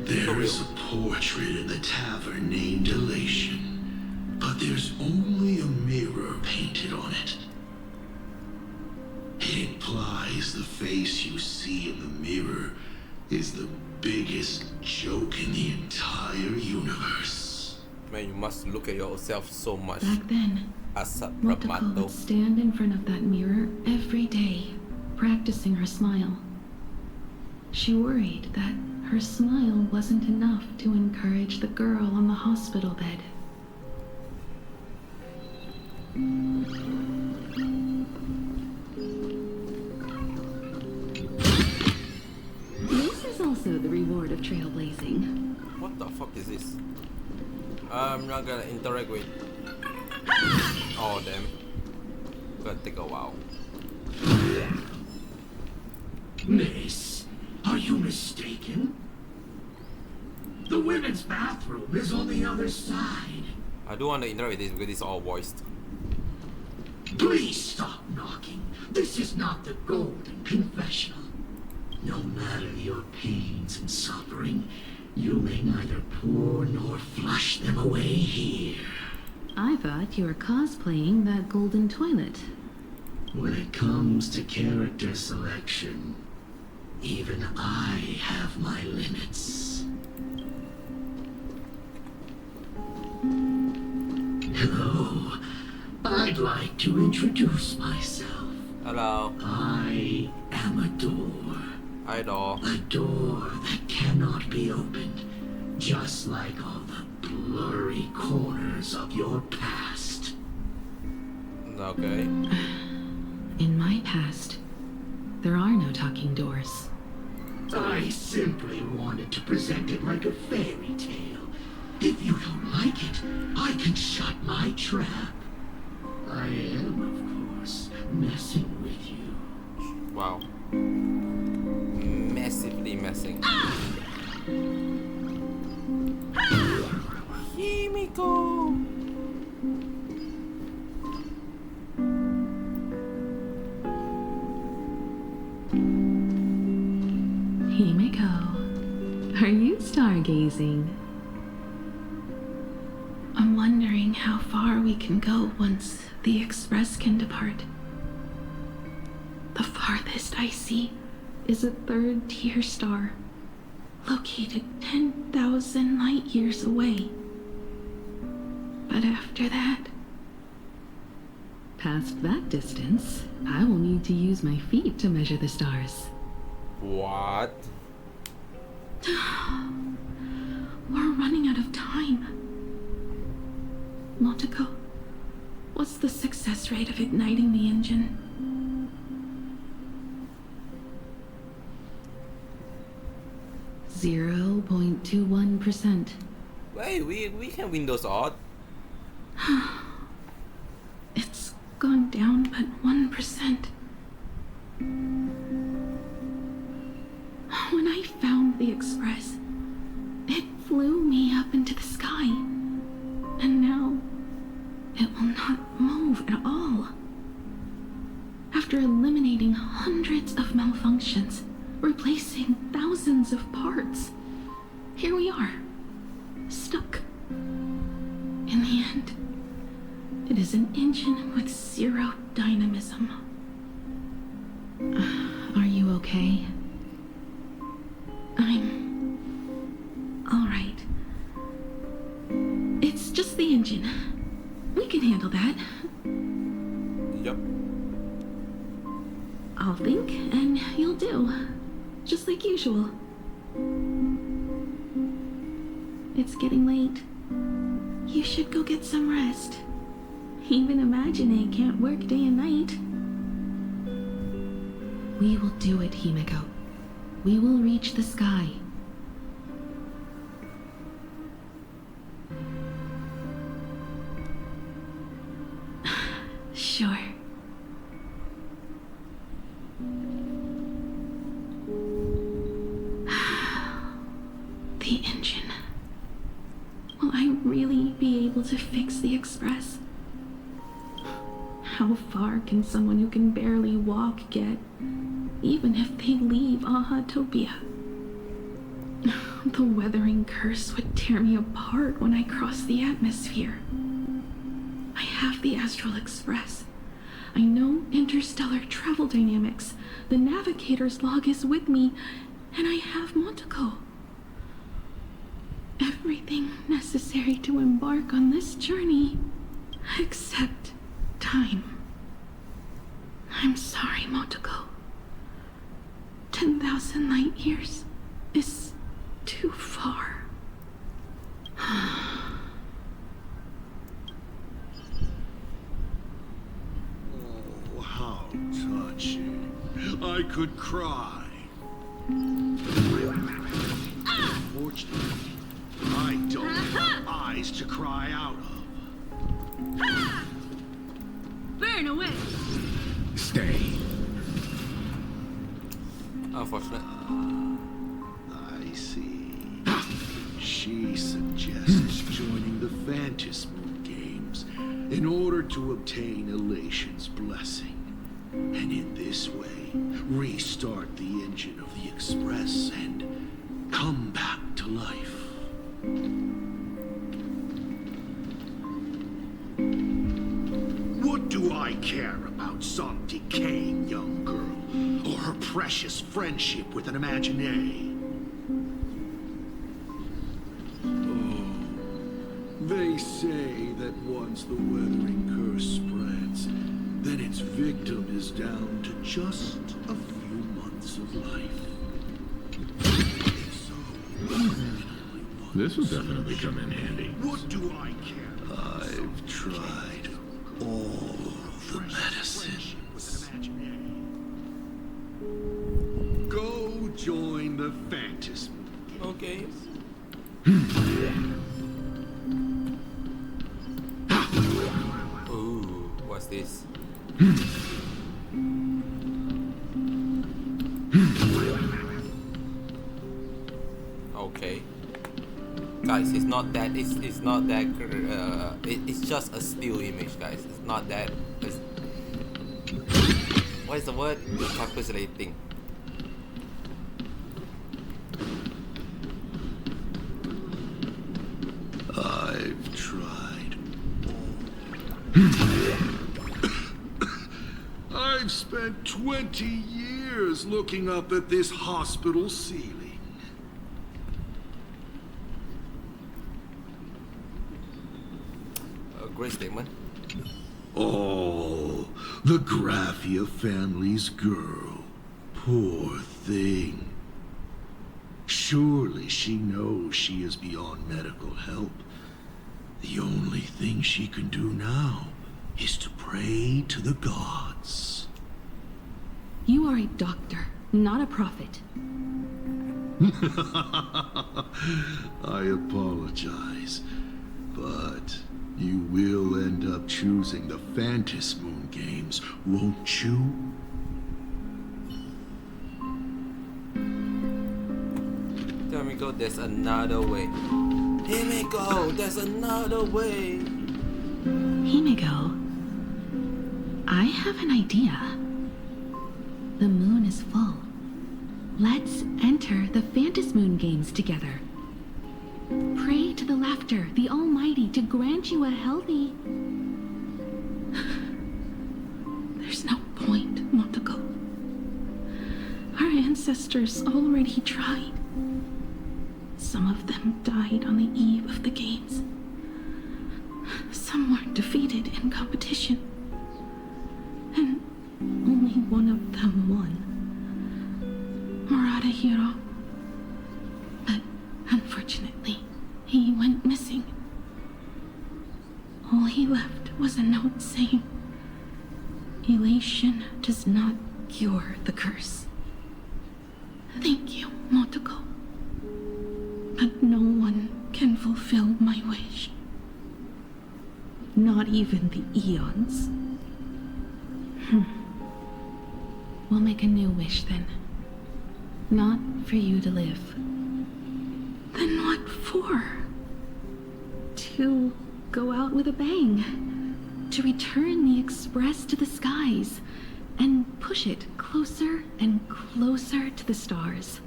S3: There is a portrait in the tavern named Elation, but there's only a mirror painted on it. It implies the face you see in the mirror is the biggest joke in the entire universe.
S1: Man, you must look at yourself so much.
S4: Back then, Motoko
S1: Asapramato.
S4: would stand in front of that mirror every day, practicing her smile. She worried that her smile wasn't enough to encourage the girl on the hospital bed. This is also the reward of trailblazing.
S1: What the fuck is this? I'm not gonna interact with all of them. Gonna take a while.
S5: Miss, are you mistaken? The women's bathroom is on the other side.
S1: I do want to interact with this because it's all voiced.
S5: Please stop knocking. This is not the golden confessional. No matter your pains and suffering, you may neither pour nor flush them away here.
S4: I thought you were cosplaying that golden toilet.
S5: When it comes to character selection, even I have my limits. Hello. I'd like to introduce myself.
S1: Hello.
S5: I am a door.
S1: Idol.
S5: A door that cannot be opened, just like all the blurry corners of your past.
S1: Okay.
S4: In my past, there are no talking doors.
S5: I simply wanted to present it like a fairy tale. If you don't like it, I can shut my trap. I am, of course, messing with you.
S1: Wow. Massively messing. Himeko!
S4: Himeko, are you stargazing? I'm wondering how far we can go once the express can depart. The farthest I see is a third-tier star, located 10,000 light years away. But after that, past that distance, I will need to use my feet to measure the stars.
S1: What?
S4: We're running out of time. Motoko, what's the success rate of igniting the engine? 0.21%.
S1: Wait, we can Windows odd.
S4: It's gone down but 1%. When I found the express, it flew me up into the sky. And now, it will not move at all. After eliminating hundreds of malfunctions, replacing thousands of parts, here we are, stuck. In the end, it is an engine with zero dynamism. Are you okay? I'm all right. It's just the engine. We can handle that.
S1: Yup.
S4: I'll think, and you'll do. Just like usual. It's getting late. You should go get some rest. Even imagining can't work day and night. We will do it, Himeko. We will reach the sky. Sure. The engine. Will I really be able to fix the express? How far can someone who can barely walk get, even if they leave Ahatopia? The weathering curse would tear me apart when I cross the atmosphere. I have the Astral Express. I know interstellar travel dynamics. The navigator's log is with me, and I have Monteko. Everything necessary to embark on this journey, except time. I'm sorry, Monteko. 10,000 light years is too far.
S3: Oh, how touching. I could cry. Unfortunately, I don't have eyes to cry out of.
S6: Burn away!
S3: Stay.
S1: Unfortunate.
S3: I see. She suggests joining the Phantasmoon Games in order to obtain Elation's blessing. And in this way, restart the engine of the Express and come back to life. What do I care about some decaying young girl or her precious friendship with an Imaginary? They say that once the weathering curse spreads, then its victim is down to just a few months of life.
S7: This will definitely come in handy.
S3: What do I care? I've tried all the medicines. Go join the Phantasmoon.
S1: Okay. Ooh, what's this? Okay. Guys, it's not that. It's not that. It's just a still image, guys. It's not that. What is the word? Calculating.
S3: I've tried. I've spent 20 years looking up at this hospital ceiling.
S1: A great statement.
S3: Oh, the Graphia family's girl. Poor thing. Surely she knows she is beyond medical help. The only thing she can do now is to pray to the gods.
S4: You are a doctor, not a prophet.
S3: I apologize, but you will end up choosing the Phantasmoon Games, won't you?
S1: Tell me, go. There's another way. Himeko, there's another way.
S4: Himeko, I have an idea. The moon is full. Let's enter the Phantasmoon Games together. Pray to the laughter, the Almighty, to grant you a healthy... There's no point, Monteko. Our ancestors already tried. Some of them died on the eve of the games. Some were defeated in competition. And only one of them won. Hiro. But unfortunately, he went missing. All he left was a note saying, "Elation does not cure the curse." Thank you, Monteko. But no one can fulfill my wish. Not even the eons. We'll make a new wish then. Not for you to live. Then what for? To go out with a bang. to return the express to the skies and push it closer and closer to the stars.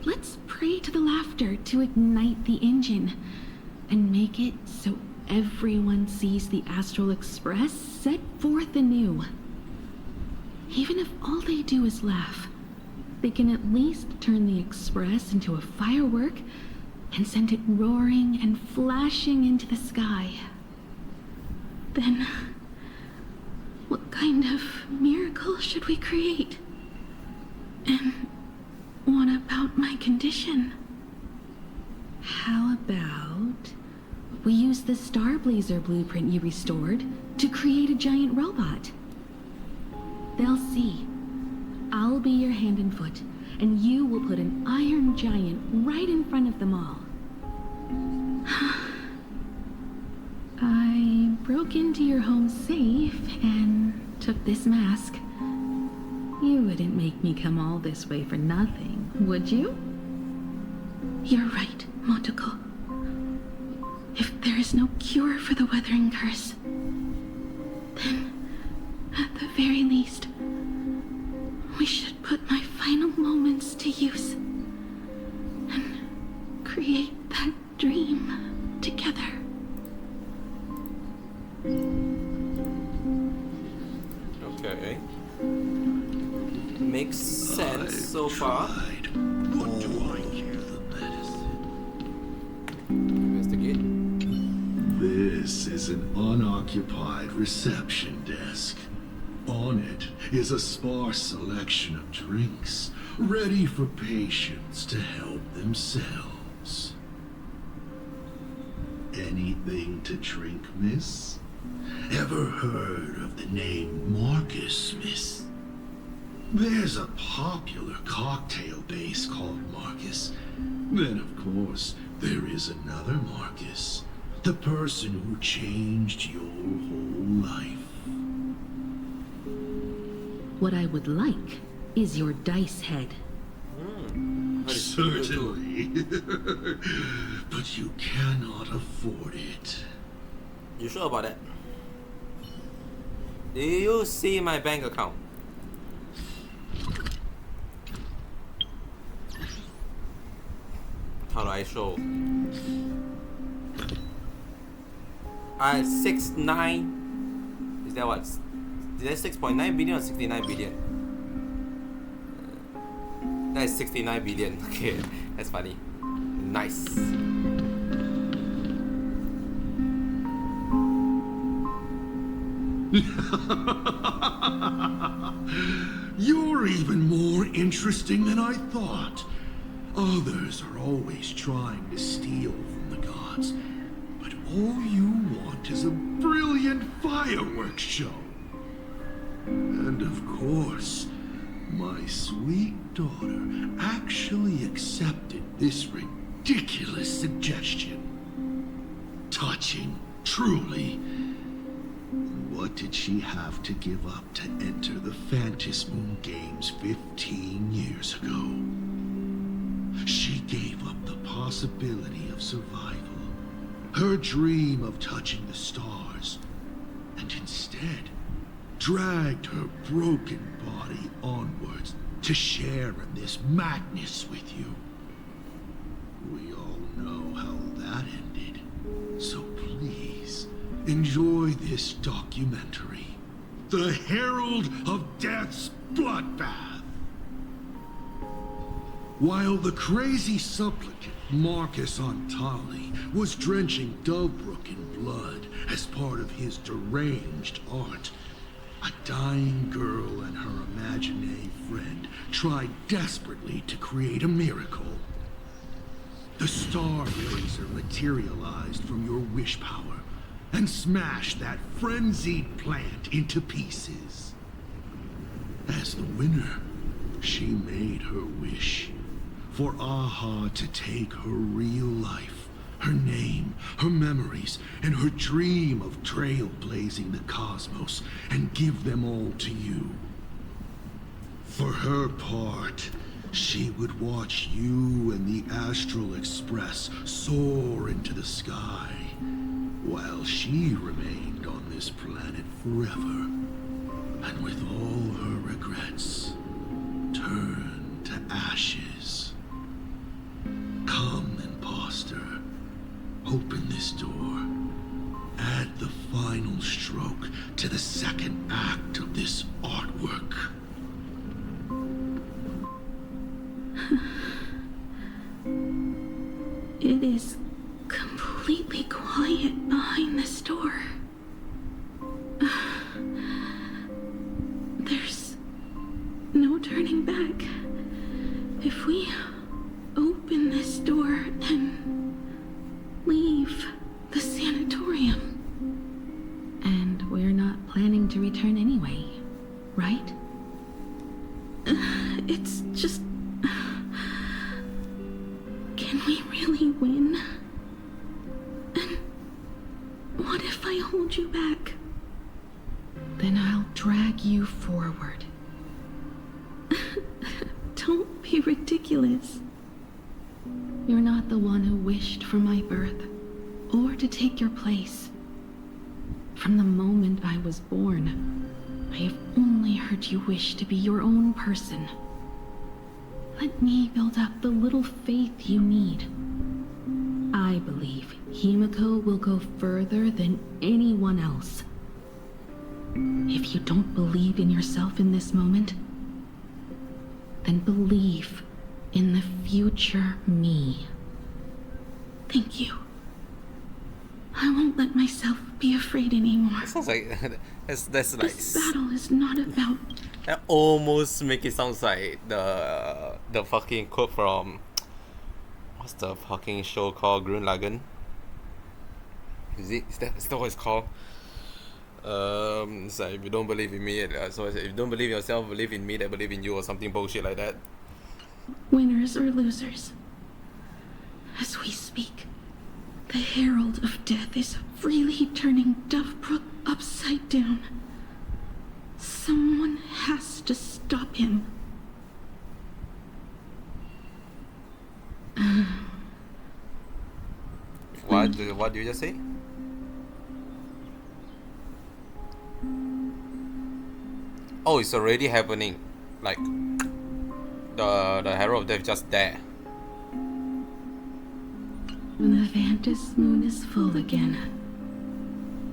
S4: Let's pray to the laughter to ignite the engine and make it so everyone sees the Astral Express set forth anew. Even if all they do is laugh, they can at least turn the Express into a firework and send it roaring and flashing into the sky. Then, what kind of miracle should we create? And what about my condition? How about we use the Starblazer blueprint you restored to create a giant robot? They'll see. I'll be your hand and foot, and you will put an iron giant right in front of them all. I broke into your home safe and took this mask. You wouldn't make me come all this way for nothing, would you? You're right, Motoko. If there is no cure for the Weathering Curse, then, at the very least, we should put my final moments to use and create that dream together.
S1: Okay. Makes sense so far.
S3: What do I hear the medicine?
S1: Investigate.
S3: This is an unoccupied reception desk. On it is a sparse selection of drinks, ready for patients to help themselves. Anything to drink, miss? Ever heard of the name Marcus, miss? There's a popular cocktail base called Marcus. Then, of course, there is another Marcus, the person who changed your whole life.
S4: What I would like is your dice head.
S3: Certainly. But you cannot afford it.
S1: You sure about that? Do you see my bank account? How do I show? I 6.9. Is that what? Is that 6.9 billion or 69 billion? That is 69 billion. Okay, that's funny. Nice.
S3: You're even more interesting than I thought. Others are always trying to steal from the gods, but all you want is a brilliant fireworks show. And of course, my sweet daughter actually accepted this ridiculous suggestion. Touching, truly. What did she have to give up to enter the Phantasmoon Games 15 years ago? She gave up the possibility of survival, her dream of touching the stars, and instead dragged her broken body onwards to share in this madness with you. We all know how that ended, so please enjoy this documentary, The Herald of Death's Bloodbath. While the crazy supplicant Marcus Antali was drenching Dovebrook in blood as part of his deranged art, a dying girl and her imaginary friend tried desperately to create a miracle. The star laser materialized from your wish power and smashed that frenzied plant into pieces. As the winner, she made her wish for Aha to take her real life, her name, her memories, and her dream of trailblazing the cosmos and give them all to you. For her part, she would watch you and the Astral Express soar into the sky, while she remained on this planet forever, and with all her regrets, turned to ashes. Come, imposter, open this door. Add the final stroke to the second act of this artwork.
S4: It is completely quiet behind this door. There's no turning back. If we open this door and leave the sanatorium. And we're not planning to return anyway, right? It's just... Can we really win? And what if I hold you back? Then I'll drag you forward. Don't be ridiculous. You're not the one who wished for my birth, or to take your place. From the moment I was born, I have only heard you wish to be your own person. Let me build up the little faith you need. I believe Himeko will go further than anyone else. If you don't believe in yourself in this moment, then believe in the future me. Thank you. I won't let myself be afraid anymore.
S1: It sounds like that's like
S4: This battle is not about...
S1: that almost make it sounds like the fucking quote from what's the fucking show called, Green Lagoon? Is that what it's called? It's like, if you don't believe in me, so if you don't believe in yourself, believe in me that believe in you, or something bullshit like that.
S4: Winners or losers. As we speak, the Herald of Death is really turning Dovebrook upside down. Someone has to stop him.
S1: What do you just say? Oh, it's already happening. Like the Herald of Death just there.
S4: When the Vantis moon is full again,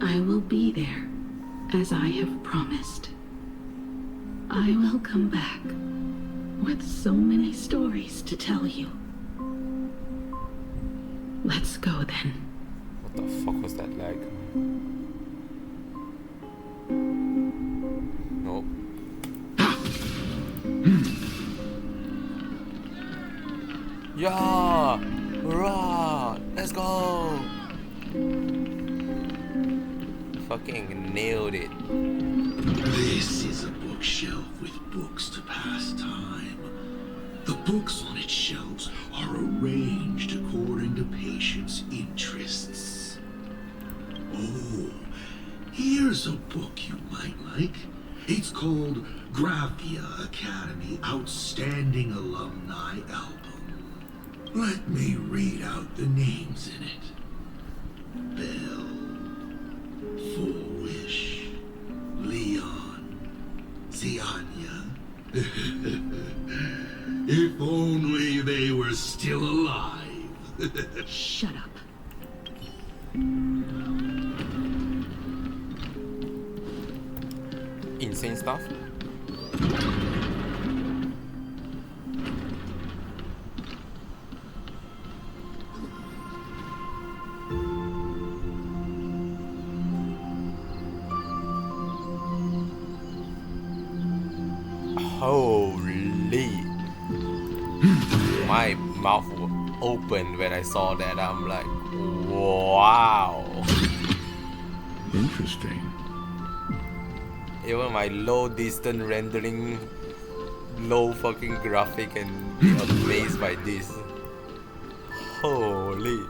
S4: I will be there, as I have promised. I will come back with so many stories to tell you. Let's go then.
S1: What the fuck was that lag? Nope. Yeah! Hurrah! Let's go! Fucking nailed it.
S3: This is a bookshelf with books to pass time. The books on its shelves are arranged according to patients' interests. Oh, here's a book you might like. It's called Graphia Academy Outstanding Alumni Album. Let me read out the names in it. Belle, Full Wish, Leon, Ziania. If only they were still alive.
S4: Shut up.
S1: Insane stuff. Holy. My mouth opened when I saw that. I'm like, wow.
S7: Interesting.
S1: Even my low distance rendering, low fucking graphic, and be amazed by this. Holy.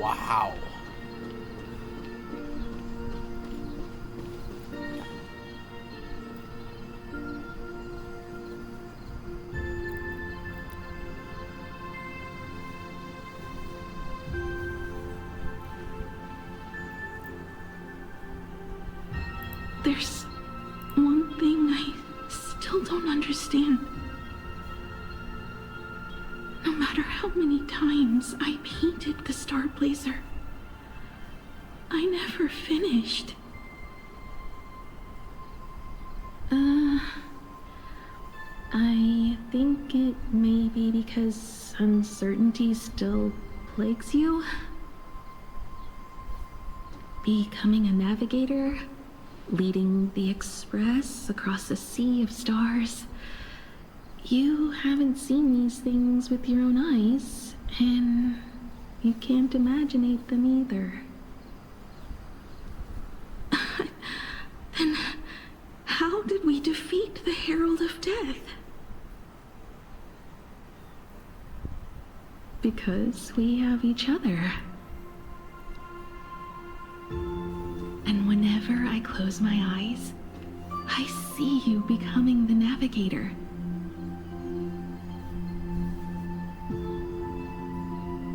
S1: Wow.
S4: There's one thing I still don't understand. No matter how many times I painted the Star Blazer, I never finished. I think it may be because uncertainty still plagues you. Becoming a navigator, leading the Express across a sea of stars. You haven't seen these things with your own eyes, and you can't imaginate them either. Then how did we defeat the Herald of Death? Because we have each other. And whenever I close my eyes, I see you becoming the navigator.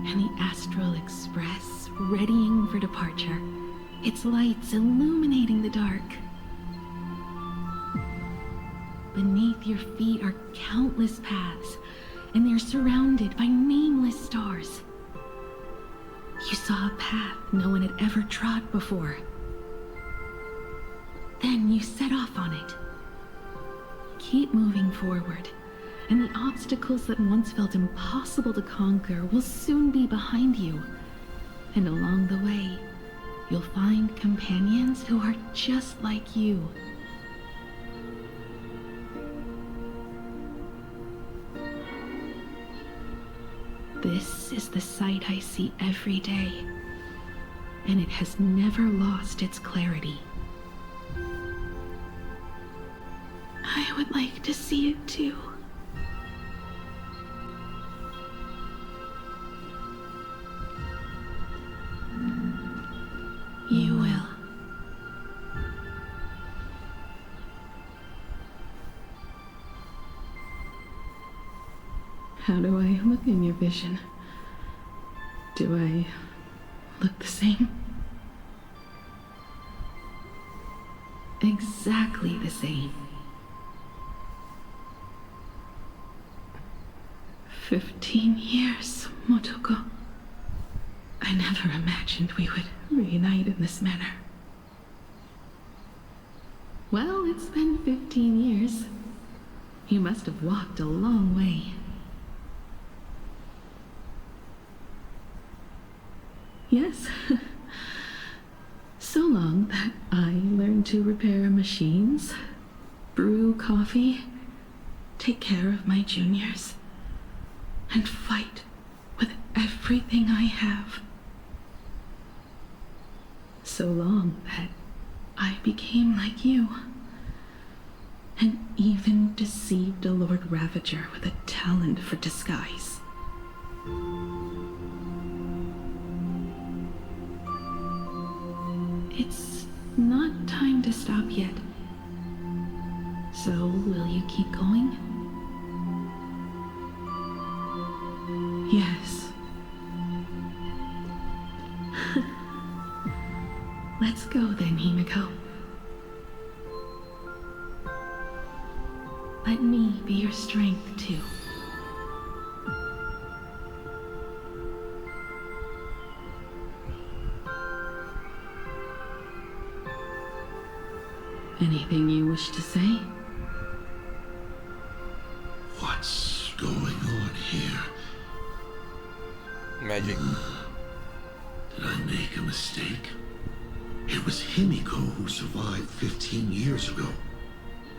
S4: And the Astral Express readying for departure, its lights illuminating the dark. Beneath your feet are countless paths, and they're surrounded by nameless stars. You saw a path no one had ever trod before. Then you set off on it. Keep moving forward, and the obstacles that once felt impossible to conquer will soon be behind you. And along the way, you'll find companions who are just like you. This is the sight I see every day, and it has never lost its clarity. I would like to see it too. You will. How do I look in your vision? Do I look the same? Exactly the same. 15 years, Motoko. I never imagined we would reunite in this manner. Well, it's been 15 years. You must have walked a long way. Yes. So long that I learned to repair machines, brew coffee, take care of my juniors, and fight with everything I have. So long that I became like you, and even deceived a Lord Ravager with a talent for disguise. It's not time to stop yet. So, will you keep going? Yes. Let's go then, Himeko. Let me be your strength, too. Anything you wish to say?
S3: What's going on here?
S1: Magic.
S3: Did I make a mistake? It was Himeko who survived 15 years ago,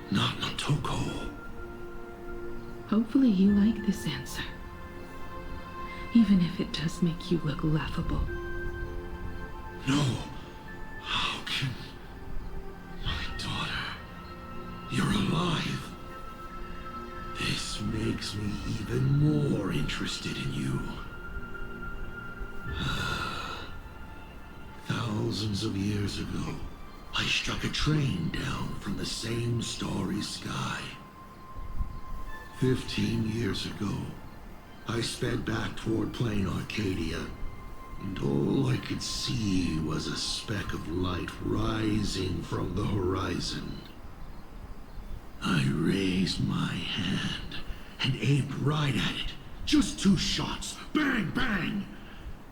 S3: not Motoko.
S4: Hopefully you like this answer. Even if it does make you look laughable.
S3: No. How can... My daughter... You're alive. This makes me even more interested in you. Thousands of years ago, I struck a train down from the same starry sky. 15 years ago, I sped back toward plain Arcadia, and all I could see was a speck of light rising from the horizon. I raised my hand and aimed right at it. Just 2 shots. Bang, bang!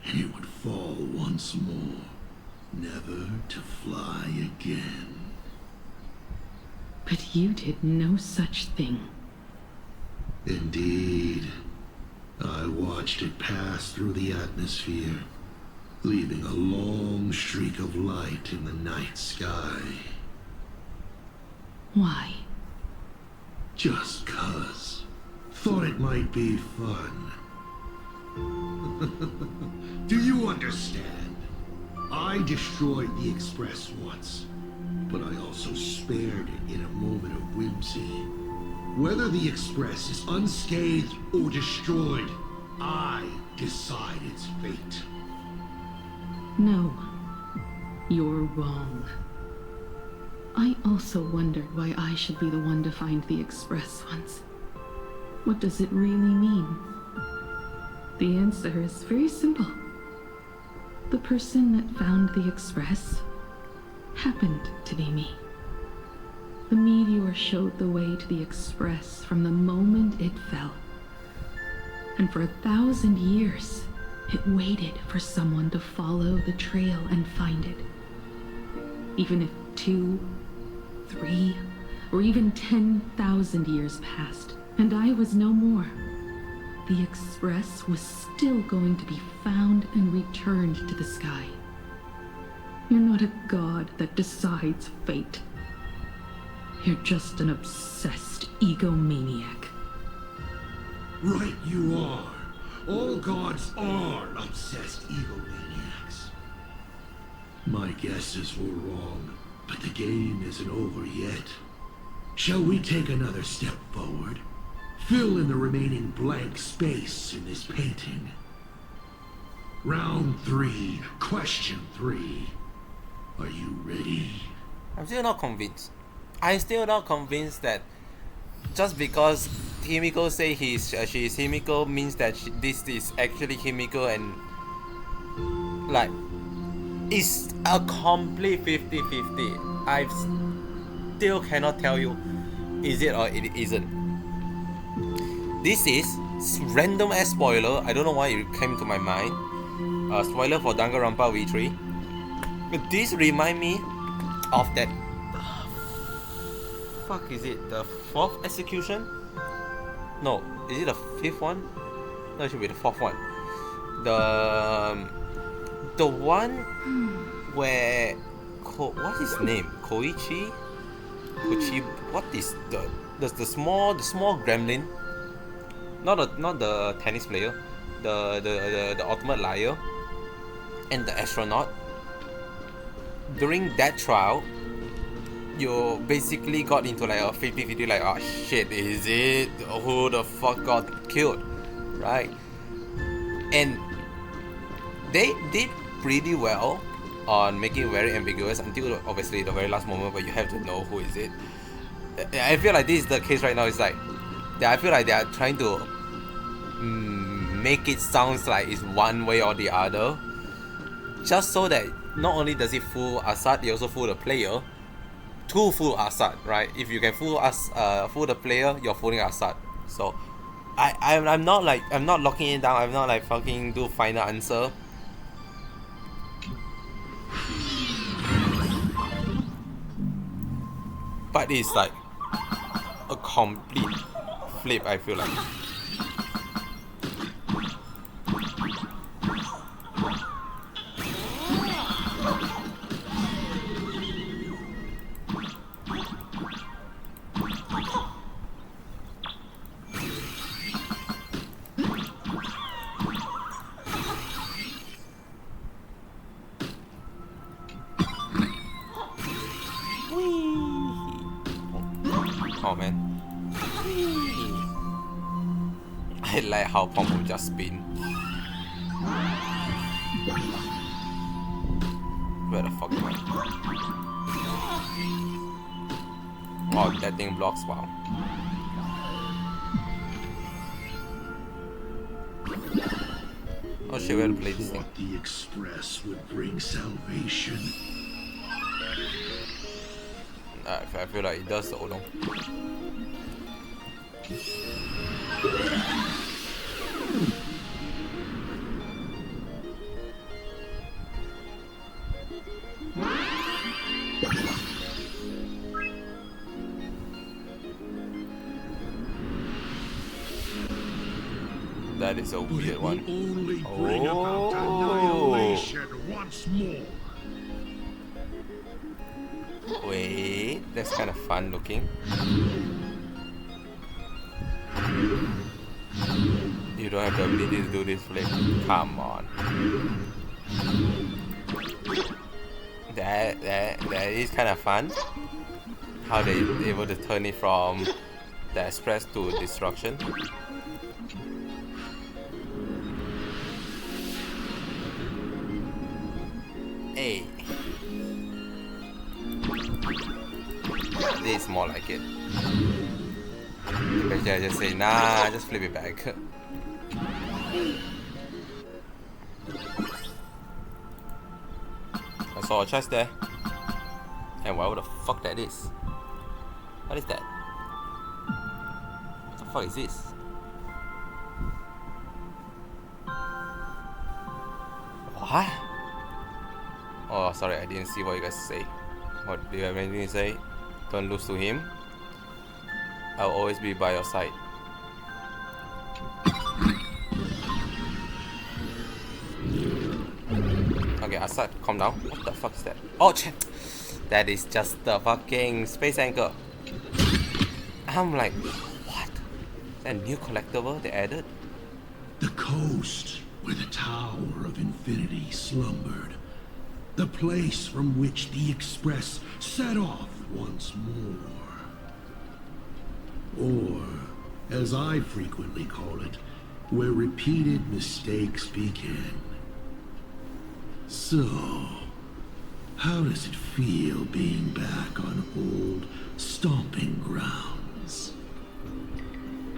S3: And it would fall once more, never to fly again.
S4: But you did no such thing.
S3: Indeed. I watched it pass through the atmosphere, leaving a long streak of light in the night sky.
S4: Why?
S3: Just 'cause. Thought it might be fun. Do you understand? I destroyed the Express once, but I also spared it in a moment of whimsy. Whether the Express is unscathed or destroyed, I decide its fate.
S4: No. You're wrong. I also wondered why I should be the one to find the Express once. What does it really mean? The answer is very simple. The person that found the Express happened to be me. The meteor showed the way to the Express from the moment it fell. And for 1,000 years, it waited for someone to follow the trail and find it. Even if 2, 3, or even 10,000 years passed, and I was no more, the Express was still going to be found and returned to the sky. You're not a god that decides fate. You're just an obsessed egomaniac.
S3: Right you are. All gods are obsessed egomaniacs. My guesses were wrong, but the game isn't over yet. Shall we take another step forward? Fill in the remaining blank space in this painting. Round 3, question 3. Are you ready?
S1: I'm still not convinced. I'm still not convinced that just because Himeko say she is Himeko means that this is actually Himeko, and like it's a complete 50-50. I still cannot tell you is it or it isn't. This is random as spoiler. I don't know why it came to my mind. Spoiler for Danganronpa V3. But this remind me of that. Fuck, is it the 4th execution? No, is it the 5th one? No, it should be the 4th one. The one where what is his name? Koichi? What is the small gremlin? Not the tennis player, the ultimate liar, and the astronaut. During that trial, you basically got into like a 50-50, like, oh shit, is it? Who the fuck got killed? Right? And they did pretty well on making it very ambiguous until obviously the very last moment where you have to know who is it. I feel like this is the case right now. It's like, I feel like they are trying to make it sound like it's one way or the other, just so that not only does it fool Assad, it also fool the player. To fool Assad, right? If you can fool the player, you're fooling Assad. So, I'm not locking it down. I'm not like fucking do final answer. But it's like a complete flip, I feel like. Oh man. I like how Pom just spin. Where the fuck am I? Oh, that thing blocks. Wow. Oh shit, we have to play this thing.
S3: Thought the Express would bring salvation.
S1: I feel like it does though. No? That is a weird one.
S3: Only bring about annihilation once more.
S1: Wait, that's kind of fun looking. You don't have the ability to do this, Flip. Come on. That is kind of fun. How they able to turn it from the express to destruction. Hey. This is more like it. Maybe I just say, nah, just flip it back. I saw a chest there. And whatever the fuck that is. What is that? What the fuck is this? What? Oh, sorry, I didn't see what you guys say. What do you have anything to say? Don't lose to him. I'll always be by your side. Okay, Assad, calm down. What the fuck is that? Oh, that is just the fucking space anchor. I'm like, what? Is that a new collectible they added?
S3: The coast where the Tower of Infinity slumbered. The place from which the Express set off once more. Or, as I frequently call it, where repeated mistakes begin. So, how does it feel being back on old stomping grounds?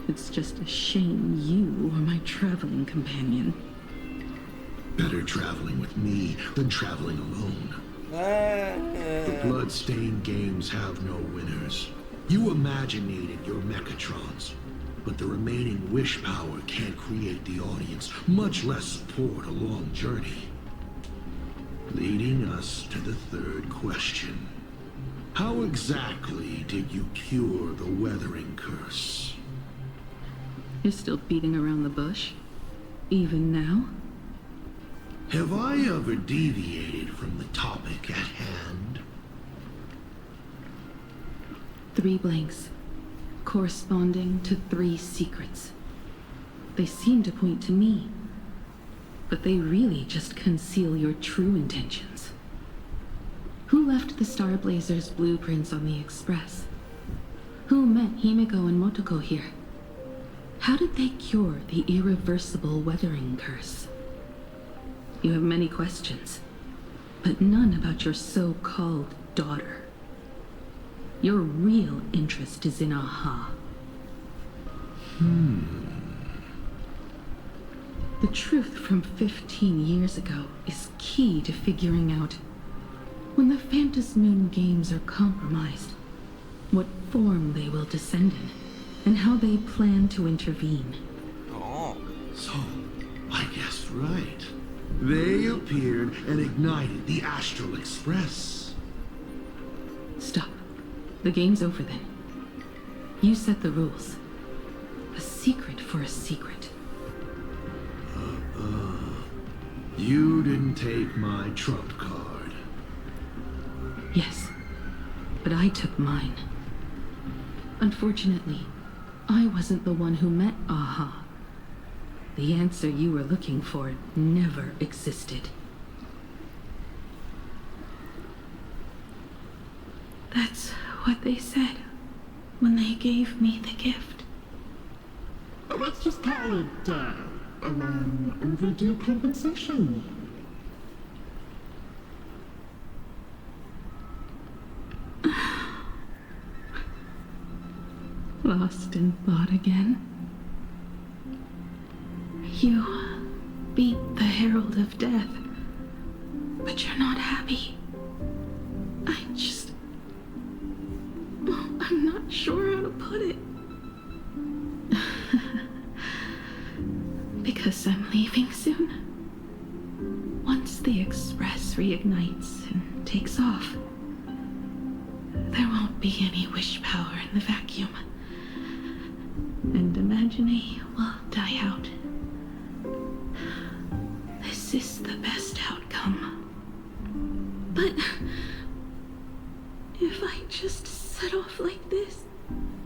S4: It's just a shame you were my traveling companion.
S3: Better traveling with me than traveling alone. The blood-stained games have no winners. You imaginated your Mechatrons, but the remaining wish power can't create the audience, much less support a long journey. Leading us to the third question. How exactly did you cure the weathering curse?
S4: You're still beating around the bush? Even now?
S3: Have I ever deviated from the topic at hand?
S4: 3 blanks, corresponding to 3 secrets. They seem to point to me, but they really just conceal your true intentions. Who left the Star Blazer's blueprints on the Express? Who met Himeko and Motoko here? How did they cure the irreversible weathering curse? You have many questions, but none about your so-called daughter. Your real interest is in Aha. The truth from 15 years ago is key to figuring out when the Phantasmoon games are compromised, what form they will descend in, and how they plan to intervene.
S1: Oh.
S3: So, I guessed right. They appeared and ignited the Astral Express.
S4: Stop. The game's over then. You set the rules. A secret for a secret.
S3: You didn't take my trump card.
S4: Yes, but I took mine. Unfortunately, I wasn't the one who met Aha. The answer you were looking for never existed. That's what they said when they gave me the gift.
S8: Let's just call it, overdue compensation.
S4: lost in thought again. You beat the Herald of Death, but you're not happy. I'm not sure how to put it. Because I'm leaving soon. Once the Express reignites and takes off, there won't be any wish power in the vacuum. And Imagine will die out. This is the best outcome. But if I just set off like this,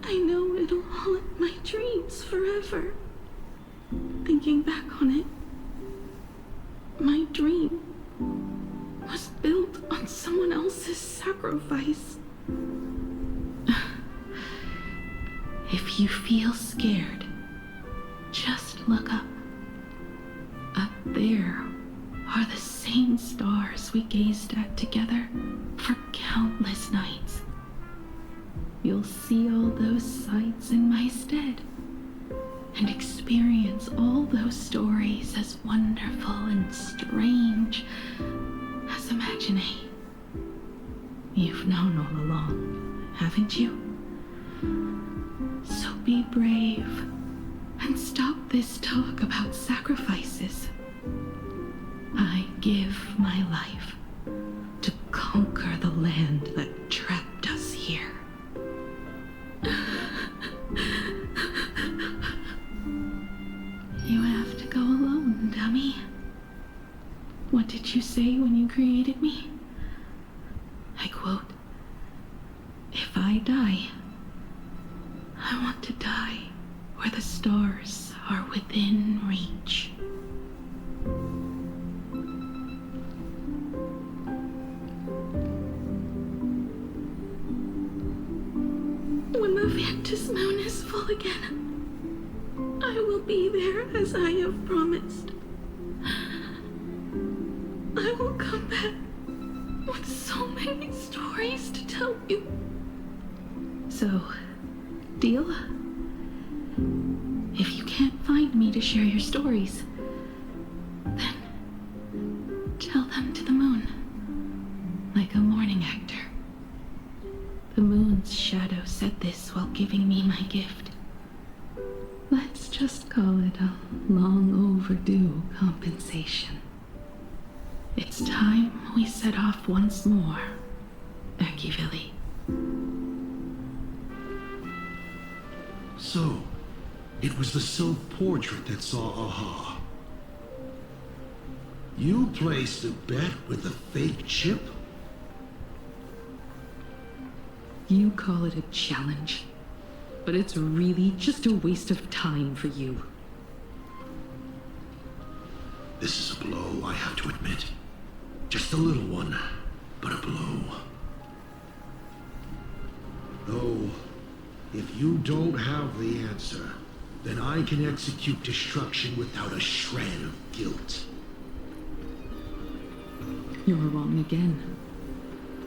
S4: I know it'll haunt my dreams forever. Thinking back on it, my dream was built on someone else's sacrifice. If you feel scared, just look up. Up there are the same stars we gazed at together for countless nights. You'll see all those sights in my stead, and experience all those stories as wonderful and strange as Imagine. You've known all along, haven't you? So be brave and stop this talk about sacrifices. I give my life to conquer the land that trapped us here. You have to go alone, dummy. What did you say when you created me? I quote, "If I die, I want to die where the stars are within reach." When the Ventus moon is full again, I will be there as I have promised. I will come back with so many stories to tell you. So, deal? If you can't find me to share your stories, then tell them to the moon, like a morning actor. The moon's shadow said this while giving me my gift. Let's just call it a long overdue compensation. It's time we set off once more, Erkivili.
S3: So, it was the self-portrait that saw Aha. You placed a bet with a fake chip?
S4: You call it a challenge, but it's really just a waste of time for you.
S3: This is a blow, I have to admit. Just a little one, but a blow. Though, if you don't have the answer, then I can execute destruction without a shred of guilt.
S4: You're wrong again.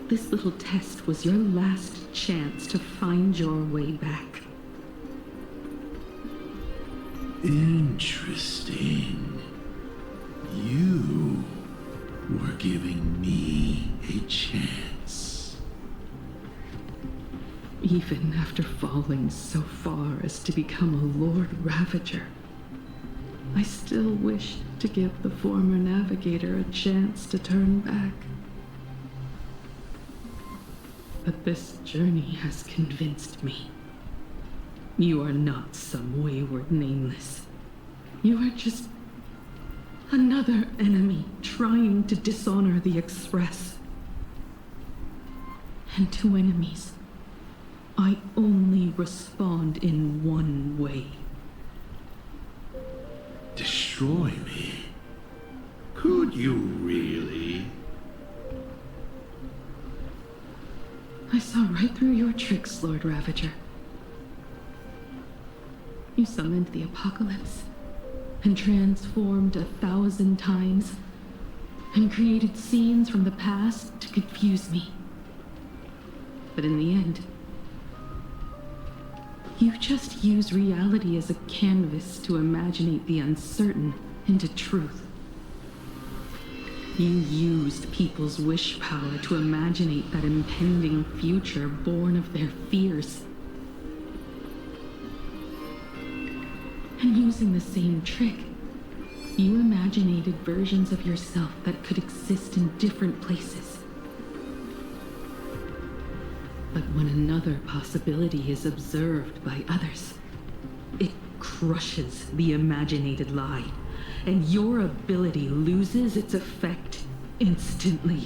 S4: This little test was your last chance to find your way back.
S3: Interesting. You were giving me a chance.
S4: Even after falling so far as to become a Lord Ravager, I still wished to give the former navigator a chance to turn back. But this journey has convinced me. You are not some wayward nameless. You are just another enemy trying to dishonor the Express. And to enemies, I only respond in one way.
S3: Destroy me? Could you really?
S4: I saw right through your tricks, Lord Ravager. You summoned the apocalypse, and transformed 1,000 times, and created scenes from the past to confuse me. But in the end, You just use reality as a canvas to imaginate the uncertain into truth. You used people's wish power to imaginate that impending future born of their fears. And using the same trick, you imaginated versions of yourself that could exist in different places. But when another possibility is observed by others, it crushes the imaginated lie, and your ability loses its effect instantly.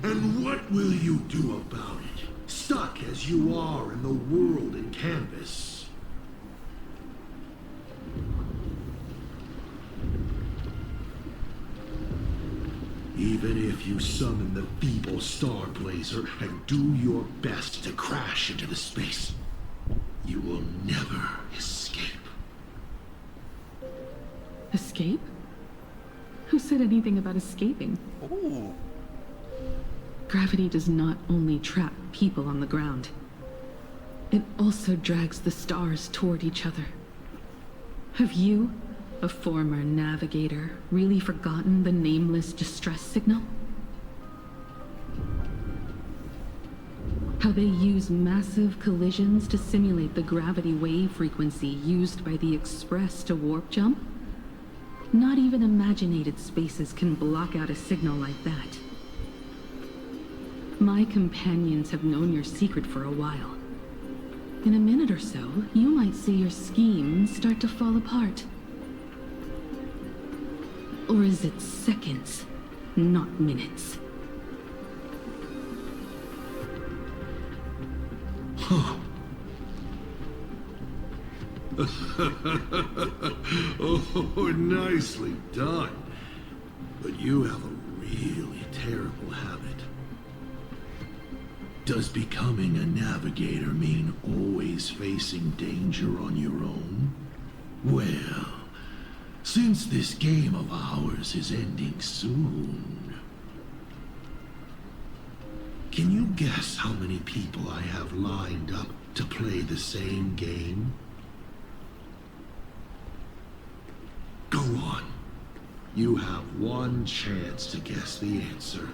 S3: And what will you do about it? Stuck as you are in the world in canvas. Even if you summon the feeble star blazer and do your best to crash into the space, you will never escape.
S4: Escape? Who said anything about escaping?
S1: Ooh.
S4: Gravity does not only trap people on the ground, it also drags the stars toward each other. Have you, a former navigator, really forgotten the nameless distress signal? How they use massive collisions to simulate the gravity wave frequency used by the Express to warp jump? Not even imaginated spaces can block out a signal like that. My companions have known your secret for a while. In a minute or so, you might see your scheme start to fall apart. Or is it seconds, not minutes?
S3: Huh. Oh, nicely done. But you have a really terrible habit. Does becoming a navigator mean always facing danger on your own? Well, since this game of ours is ending soon, can you guess how many people I have lined up to play the same game? Go on. You have one chance to guess the answer.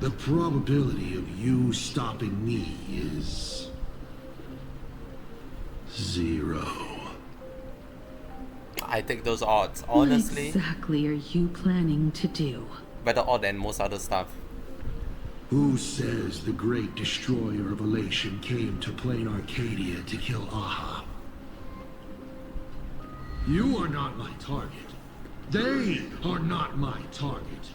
S3: The probability of you stopping me is 0.
S1: I take those odds, honestly.
S4: What exactly are you planning to do?
S1: Better odd than most other stuff.
S3: Who says the great destroyer of Elation came to plain Arcadia to kill Aha? You are not my target. They are not my target.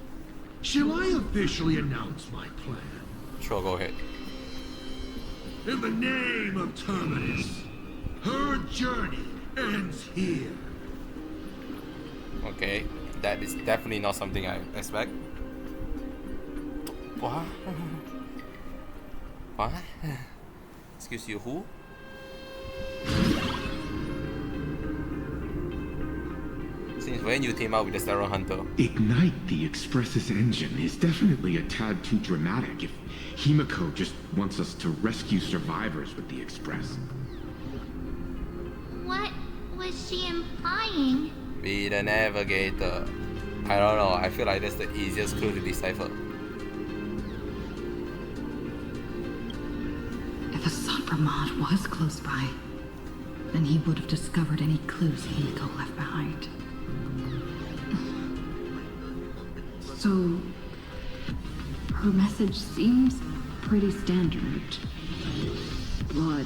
S3: Shall I officially announce my plan?
S1: Sure, go ahead.
S3: In the name of Terminus, her journey ends here.
S1: Okay, that is definitely not something I expect. What? What? Excuse you, who? Since when you team up with the Stereo Hunter?
S9: Ignite the Express's engine is definitely a tad too dramatic if Himeko just wants us to rescue survivors with the Express.
S6: What was she implying?
S1: Be the navigator. I don't know, I feel like that's the easiest clue to decipher.
S10: If a Sopramod was close by, then he would have discovered any clues Himeko left behind. So, her message seems pretty standard, but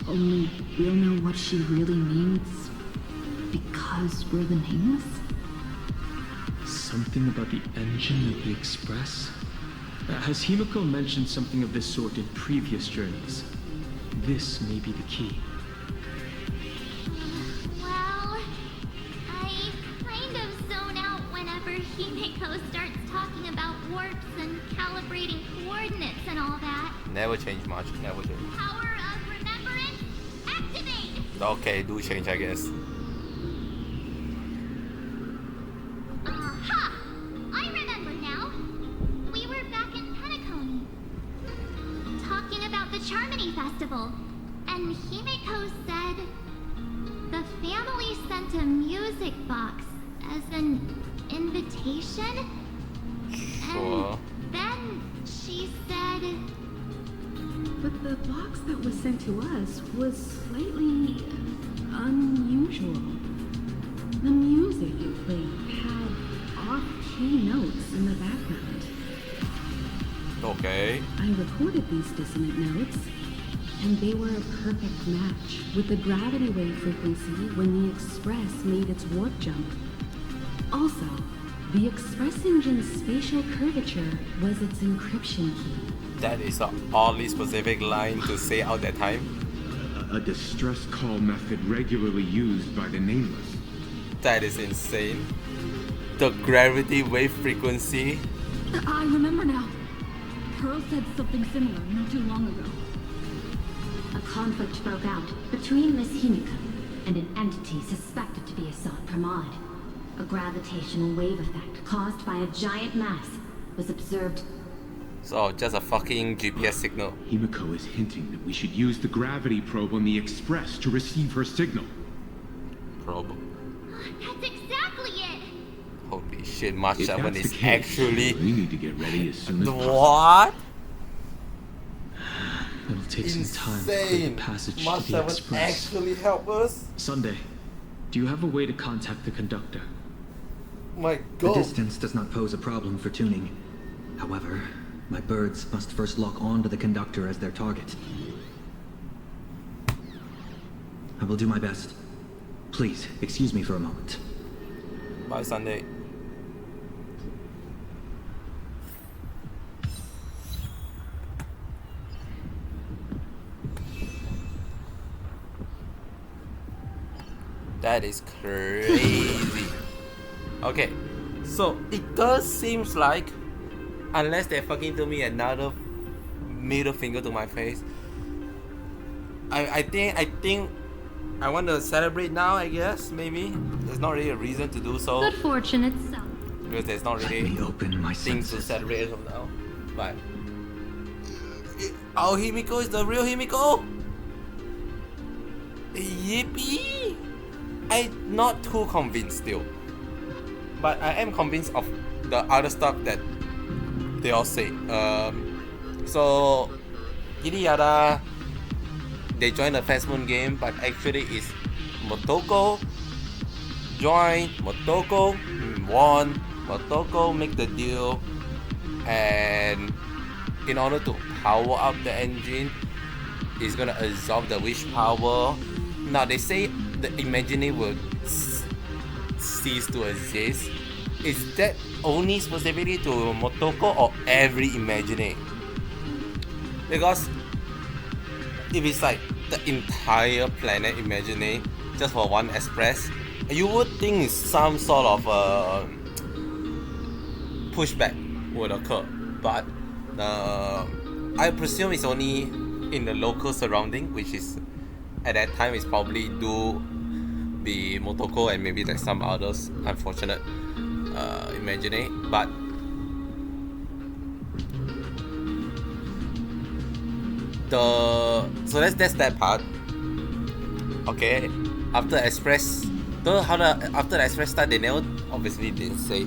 S10: only we'll know what she really means because we're the Nameless?
S11: Something about the engine of the Express? Has Himeko mentioned something of this sort in previous journeys? This may be the key.
S6: Well, I kind of zone out whenever Himeko starts talking about warps and calibrating coordinates and all that.
S1: Never change much, never change.
S6: Power of remembrance, activate!
S1: Okay, do change, I guess.
S6: Aha! I remember now. We were back in Penacony,
S12: And Himeko said the family sent a music box as an invitation.
S1: Sure.
S12: And then she said...
S4: But the box that was sent to us was slightly unusual. The music it played had off-key notes in the background.
S1: Okay.
S4: I recorded these dissonant notes, and they were a perfect match with the gravity wave frequency when the Express made its warp jump. Also, the Express engine's spatial curvature was its encryption key.
S1: That is an oddly specific line to say out that time.
S9: A distress call method regularly used by the Nameless.
S1: That is insane. The gravity wave frequency.
S10: I remember now. Pearl said something similar not too long ago.
S13: A conflict broke out between Miss Himeko and an entity suspected to be Assad Pramod. A gravitational wave effect caused by a giant mass was observed.
S1: So, just a fucking GPS signal.
S9: Himeko is hinting that we should use the gravity probe on the Express to receive her signal.
S1: Probe.
S12: That's exactly it!
S1: Holy shit, March 7
S9: If
S1: is
S9: that's the case,
S1: actually...
S9: we need to get ready as soon as possible.
S1: What?
S11: It'll take some time to clear the passage
S1: March
S11: to the
S1: 7
S11: Express.
S1: actually help us?
S11: Sunday, do you have a way to contact the conductor?
S1: My
S14: The
S1: god.
S14: distance does not pose a problem for tuning. However, my birds must first lock onto the conductor as their target. I will do my best. Please, excuse me for a moment.
S1: Bye, Sunday. That is crazy. Okay, so it does seems like, unless they fucking do me another middle finger to my face, I think I want to celebrate now. I guess maybe there's not really a reason to do so
S12: Good fortune itself.
S1: because there's not
S14: Let
S1: really
S14: me open my
S1: things to
S14: senses.
S1: celebrate as of now. But our Himeko is the real Himeko. Yippee! I'm not too convinced still, but I am convinced of the other stuff that they all say. So yada yada, they joined the Fast Moon game, but actually it's Motoko joined, Motoko won, Motoko make the deal, and in order to power up the engine, it's gonna absorb the wish power. Now they say the Imaginary will cease to exist. Is that only specifically to Motoko or every Imaginary? Because if it's like the entire planet Imaginary just for one Express, you would think it's some sort of pushback would occur. But I presume it's only in the local surrounding, which is at that time is probably do the Motoko and maybe like some others unfortunate Imaginary. But so that's that part. Okay, after Express, after the Express start, they never obviously didn't say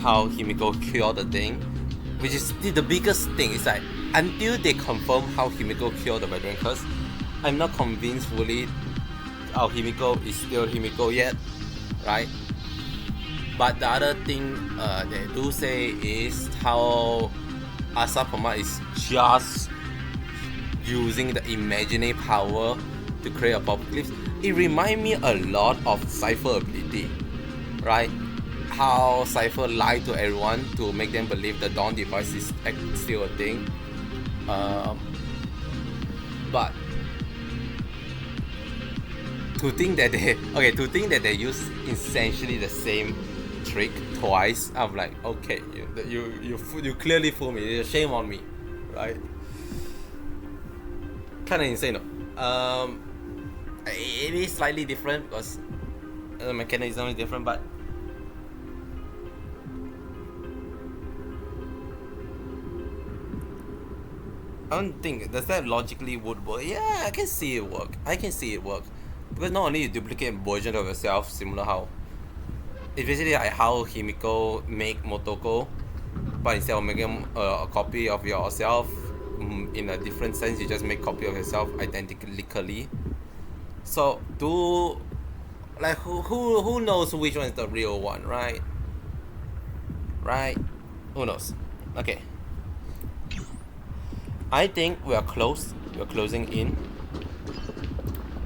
S1: how Himeko cured the thing, which is the biggest thing. It's like until they confirm how Himeko cured the veteran curse, I'm not convinced fully how Himeko is still Himeko yet, right? But the other thing they do say is how Assad Pramod is just using the Imaginary power to create apocalypse. It reminds me a lot of Cypher ability, right? How Cypher lied to everyone to make them believe the Dawn device is still a thing. But to think that they use essentially the same trick twice, I'm like, okay, you clearly fooled me. Shame on me, right? Kind of insane, no? It is slightly different because the mechanism is different, but I don't think, does that logically would work? Yeah, I can see it work. Because not only you duplicate version of yourself, similar how it's basically like how Himeko make Motoko, but instead of making a copy of yourself in a different sense, you just make copy of yourself identically. So like who knows which one is the real one, right? Right? Who knows? Okay. I think we are close. We are closing in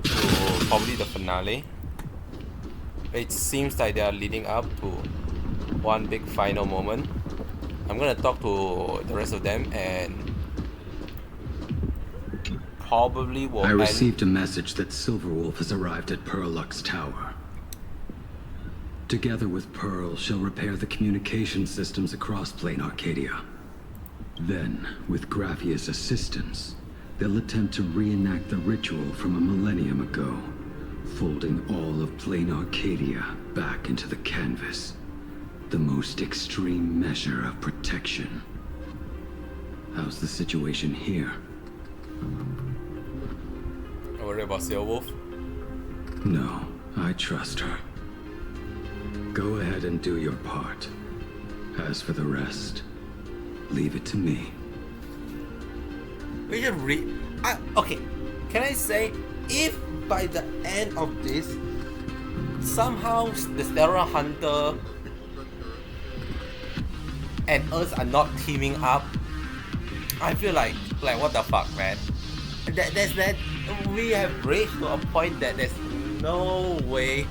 S1: to probably the finale. It seems like they are leading up to one big final moment. I'm gonna talk to the rest of them and probably will
S15: I received a message that Silverwolf has arrived at Pearlux Tower. Together with Pearl, she'll repair the communication systems across Plain Arcadia. Then, with Graphia's assistance, they'll attempt to reenact the ritual from a millennium ago, folding all of Plain Arcadia back into the canvas. The most extreme measure of protection. How's the situation here?
S1: Worry about Silverwolf?
S15: No, I trust her. Go ahead and do your part. As for the rest, leave it to me.
S1: We should okay, can I say, if by the end of this, somehow the Stellar Hunter and us are not teaming up, I feel like what the fuck, man? That we have reached to a point that there's no way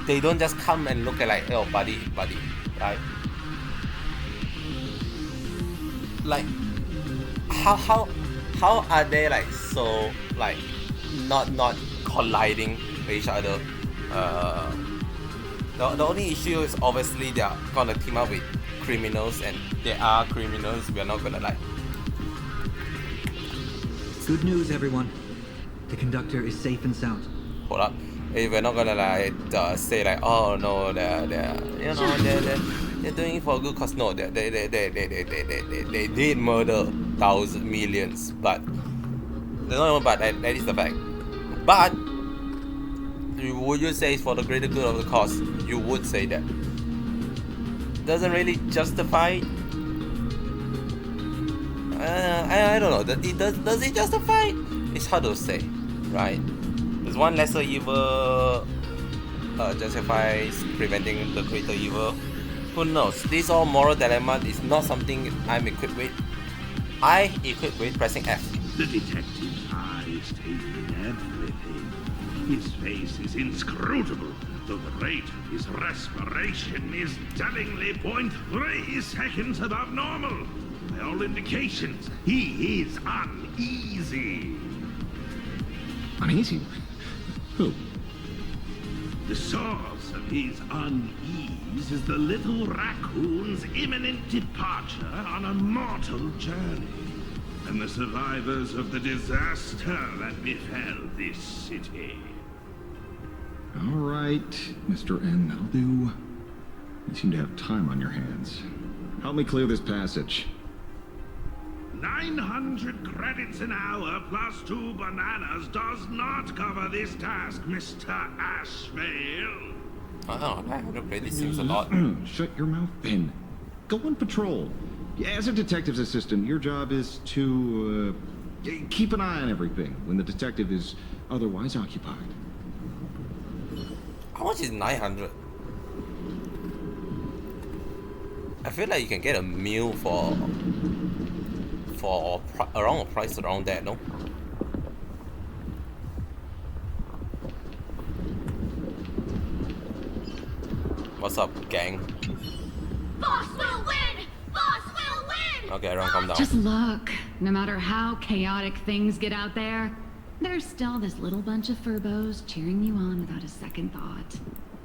S1: they don't just come and look at like, oh buddy, right? Like how are they like so like not colliding with each other? The only issue is obviously they are gonna team up with criminals, and they are criminals. We are not gonna like.
S14: Good news, everyone. The conductor is safe and sound.
S1: Hold up. We're not gonna like say like, oh no, they're doing it for a good cause. No, they did murder millions, but no, but that is the fact. But would you say it's for the greater good of the cause? You would say that. Doesn't really justify. I don't know. Does it justify? It's hard to say, right? Does one lesser evil justifies preventing the greater evil? Who knows? This all moral dilemma is not something I'm equipped with. I equipped with pressing F.
S5: The detective's eyes take in everything. His face is inscrutable, though the rate of his respiration is tellingly 0.3 seconds above normal. By all indications, he is uneasy.
S9: Uneasy? Who?
S5: The source of his unease is the little raccoon's imminent departure on a mortal journey, and the survivors of the disaster that befell this city.
S9: All right, Mr. N, that'll do. You seem to have time on your hands. Help me clear this passage.
S5: 900 credits an hour plus 2 bananas does not cover this task, Mr. Ashvale.
S1: Oh, 900 credits seems a lot.
S9: Shut your mouth, Ben. Go on patrol. As a detective's assistant, your job is to keep an eye on everything when the detective is otherwise occupied.
S1: How much is 900? I feel like you can get a meal for around a price around that, no? What's up, gang?
S12: Boss will win! Boss will win!
S1: Okay, everyone calm down.
S10: Just look. No matter how chaotic things get out there, there's still this little bunch of furbos cheering you on without a second thought.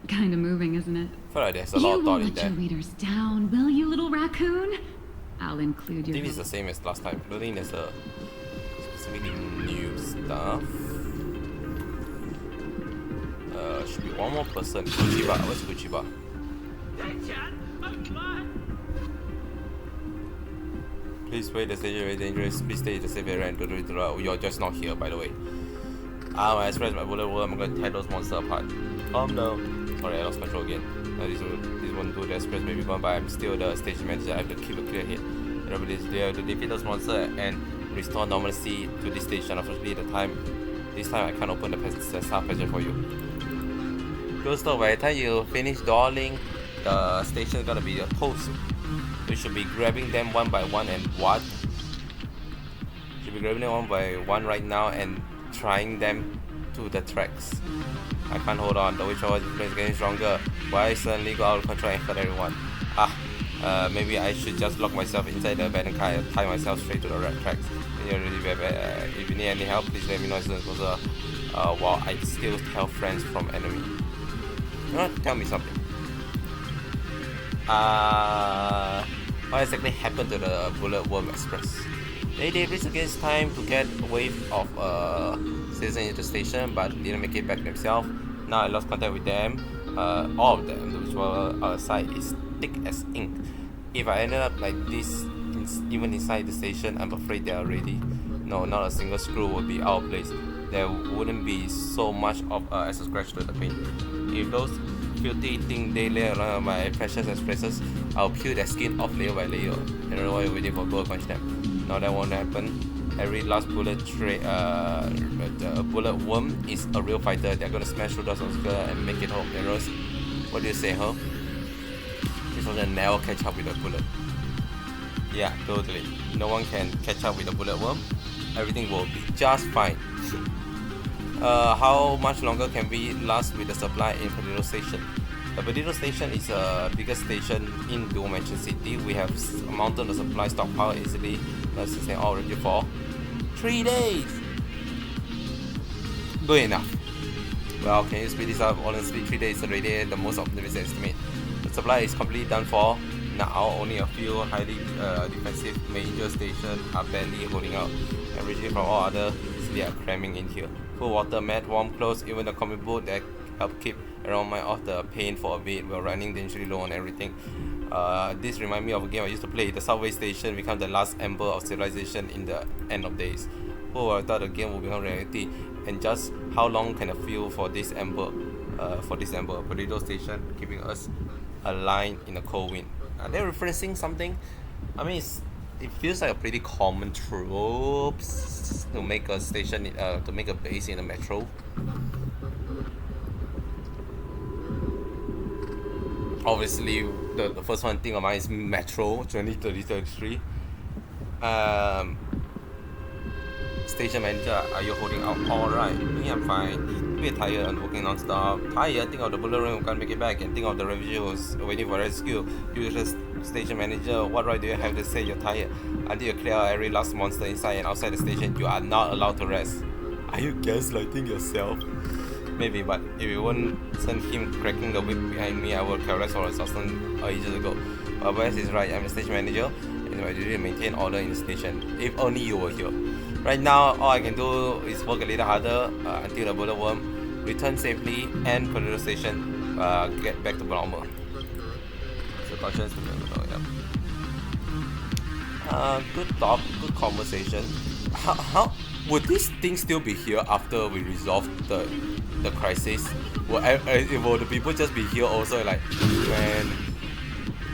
S10: Kinda moving, isn't it?
S1: I feel like there's a lot of thought in
S10: You won't let
S1: there.
S10: your readers down, will you, little raccoon? I'll include
S1: I
S10: your...
S1: think it's the same as last time. I don't think there's a specifically new stuff. Should be one more person. Kuchiba. Where's Kuchiba? Please wait, the station is very dangerous. Please stay in the safe area and you're just not here, by the way. I express my bullet worm. I'm gonna tear those monsters apart. Calm down. Sorry, I lost control again. This won't do the express maybe gone, but I'm still the station manager. I have to keep a clear head. Everybody's there to defeat those monsters and restore normalcy to this station. Unfortunately, this time I can't open the staff passage for you. Good stuff. By the time you finish dawdling, the station is gonna be a post. We should be grabbing them one by one and what? Should be grabbing them one by one right now and trying them to the tracks. I can't hold on. The witch is getting stronger. Why suddenly go out of control and hurt everyone? Maybe I should just lock myself inside the abandoned car and tie myself straight to the red tracks. If you need any help, please let me know as soon as possible. While I still tell friends from enemy. You know, tell me something. What exactly happened to the Bullet Worm Express? They risked against time to get a wave of citizens into the station, but didn't make it back themselves. Now I lost contact with them. All of them, which were outside, is thick as ink. If I ended up like this, even inside the station, I'm afraid they are ready. No, not a single screw would be out of place. There wouldn't be so much of as a scratch to the paint. If those filthy things they lay around my precious expresses, I'll peel their skin off layer by layer. I don't know why you're waiting for go punch them. No, that won't happen. Every last bullet the bullet worm is a real fighter. They're gonna smash through the obstacle and make it home. Heroes, what do you say, huh? This one can never catch up with the bullet. Yeah, totally. No one can catch up with the bullet worm. Everything will be just fine. How much longer can we last with the supply in Potato Station? The Potato Station is the biggest station in Dual Mansion City. We have a mountain of supply stockpile easily. Let's say already for 3 days. Good enough. Well, can you speed this up? Honestly, 3 days already the most optimistic estimate. The supply is completely done for. Now only a few highly defensive major stations are barely holding out. Everything from all other cities are cramming in here. Full water, mat, warm clothes, even the comic book that help keep around my off the pain for a bit. We're running dangerously low on everything. This reminds me of a game I used to play. The subway station become the last ember of civilization in the end of days. Oh, I thought the game would become reality. And just how long can I feel for this ember? Potato Station keeping us aligned in a cold wind. Are they referencing something? I mean, it feels like a pretty common trope to make a station, to make a base in a metro. Obviously, the first one thing of mine is Metro 2033. Station manager, are you holding out? Alright, me, I'm fine. We're tired and working non-stop. Tired, think of the bullet room who can't make it back, and think of the refugee who's waiting for rescue. You just station manager, what right do you have to say you're tired? Until you clear out every last monster inside and outside the station, you are not allowed to rest. Are you gaslighting yourself? Maybe, but if you won't send him cracking the whip behind me, I will careless for a substance ages ago. But Wes is right, I'm the station manager, and my duty to maintain order in the station. If only you were here. Right now, all I can do is work a little harder until the bullet worm return safely and Potato Station get back to normal. So conscious, good talk, good conversation. How would this thing still be here after we resolve the crisis? Will the people just be here also like when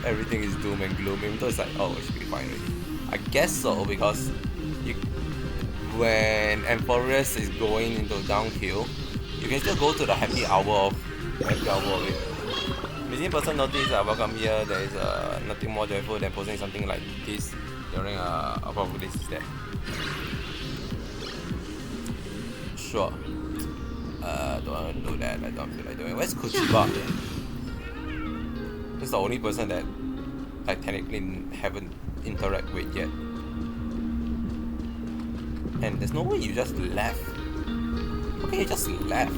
S1: everything is doom and gloom? Even though it's like, oh, it should be fine already. I guess so, because when Empress is going into downhill, you can still go to the happy hour of it. Missing person notice welcome here. There is nothing more joyful than posting something like this during a apocalypse. That sure. Don't want to do that. I don't feel like doing it. Where's Kuchiba? He's the only person that I technically haven't interacted with yet. And there's no way you just left. Okay, you just left.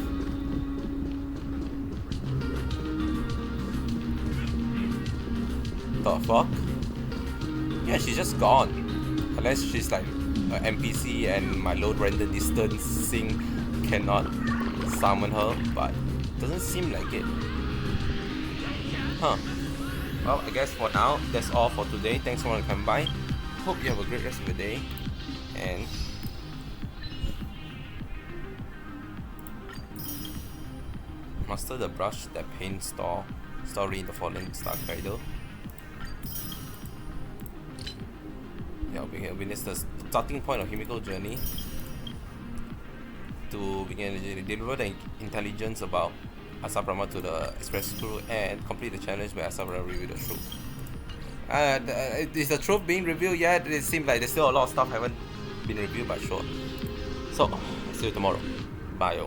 S1: The fuck? Yeah, she's just gone. Unless she's like an NPC and my low render distancing cannot summon her, but doesn't seem like it. Huh. Well, I guess for now, that's all for today. Thanks for coming by. hope you have a great rest of the day, and master the brush that paints story in the Fallen Star Corridor. Yeah, we can witness the starting point of Himiko's journey to begin deliver the intelligence about Asaprama to the express crew and complete the challenge where Asaprama revealed the truth. Is the truth being revealed yet? It seems like there's still a lot of stuff haven't been revealed, but sure. So, see you tomorrow. Bye.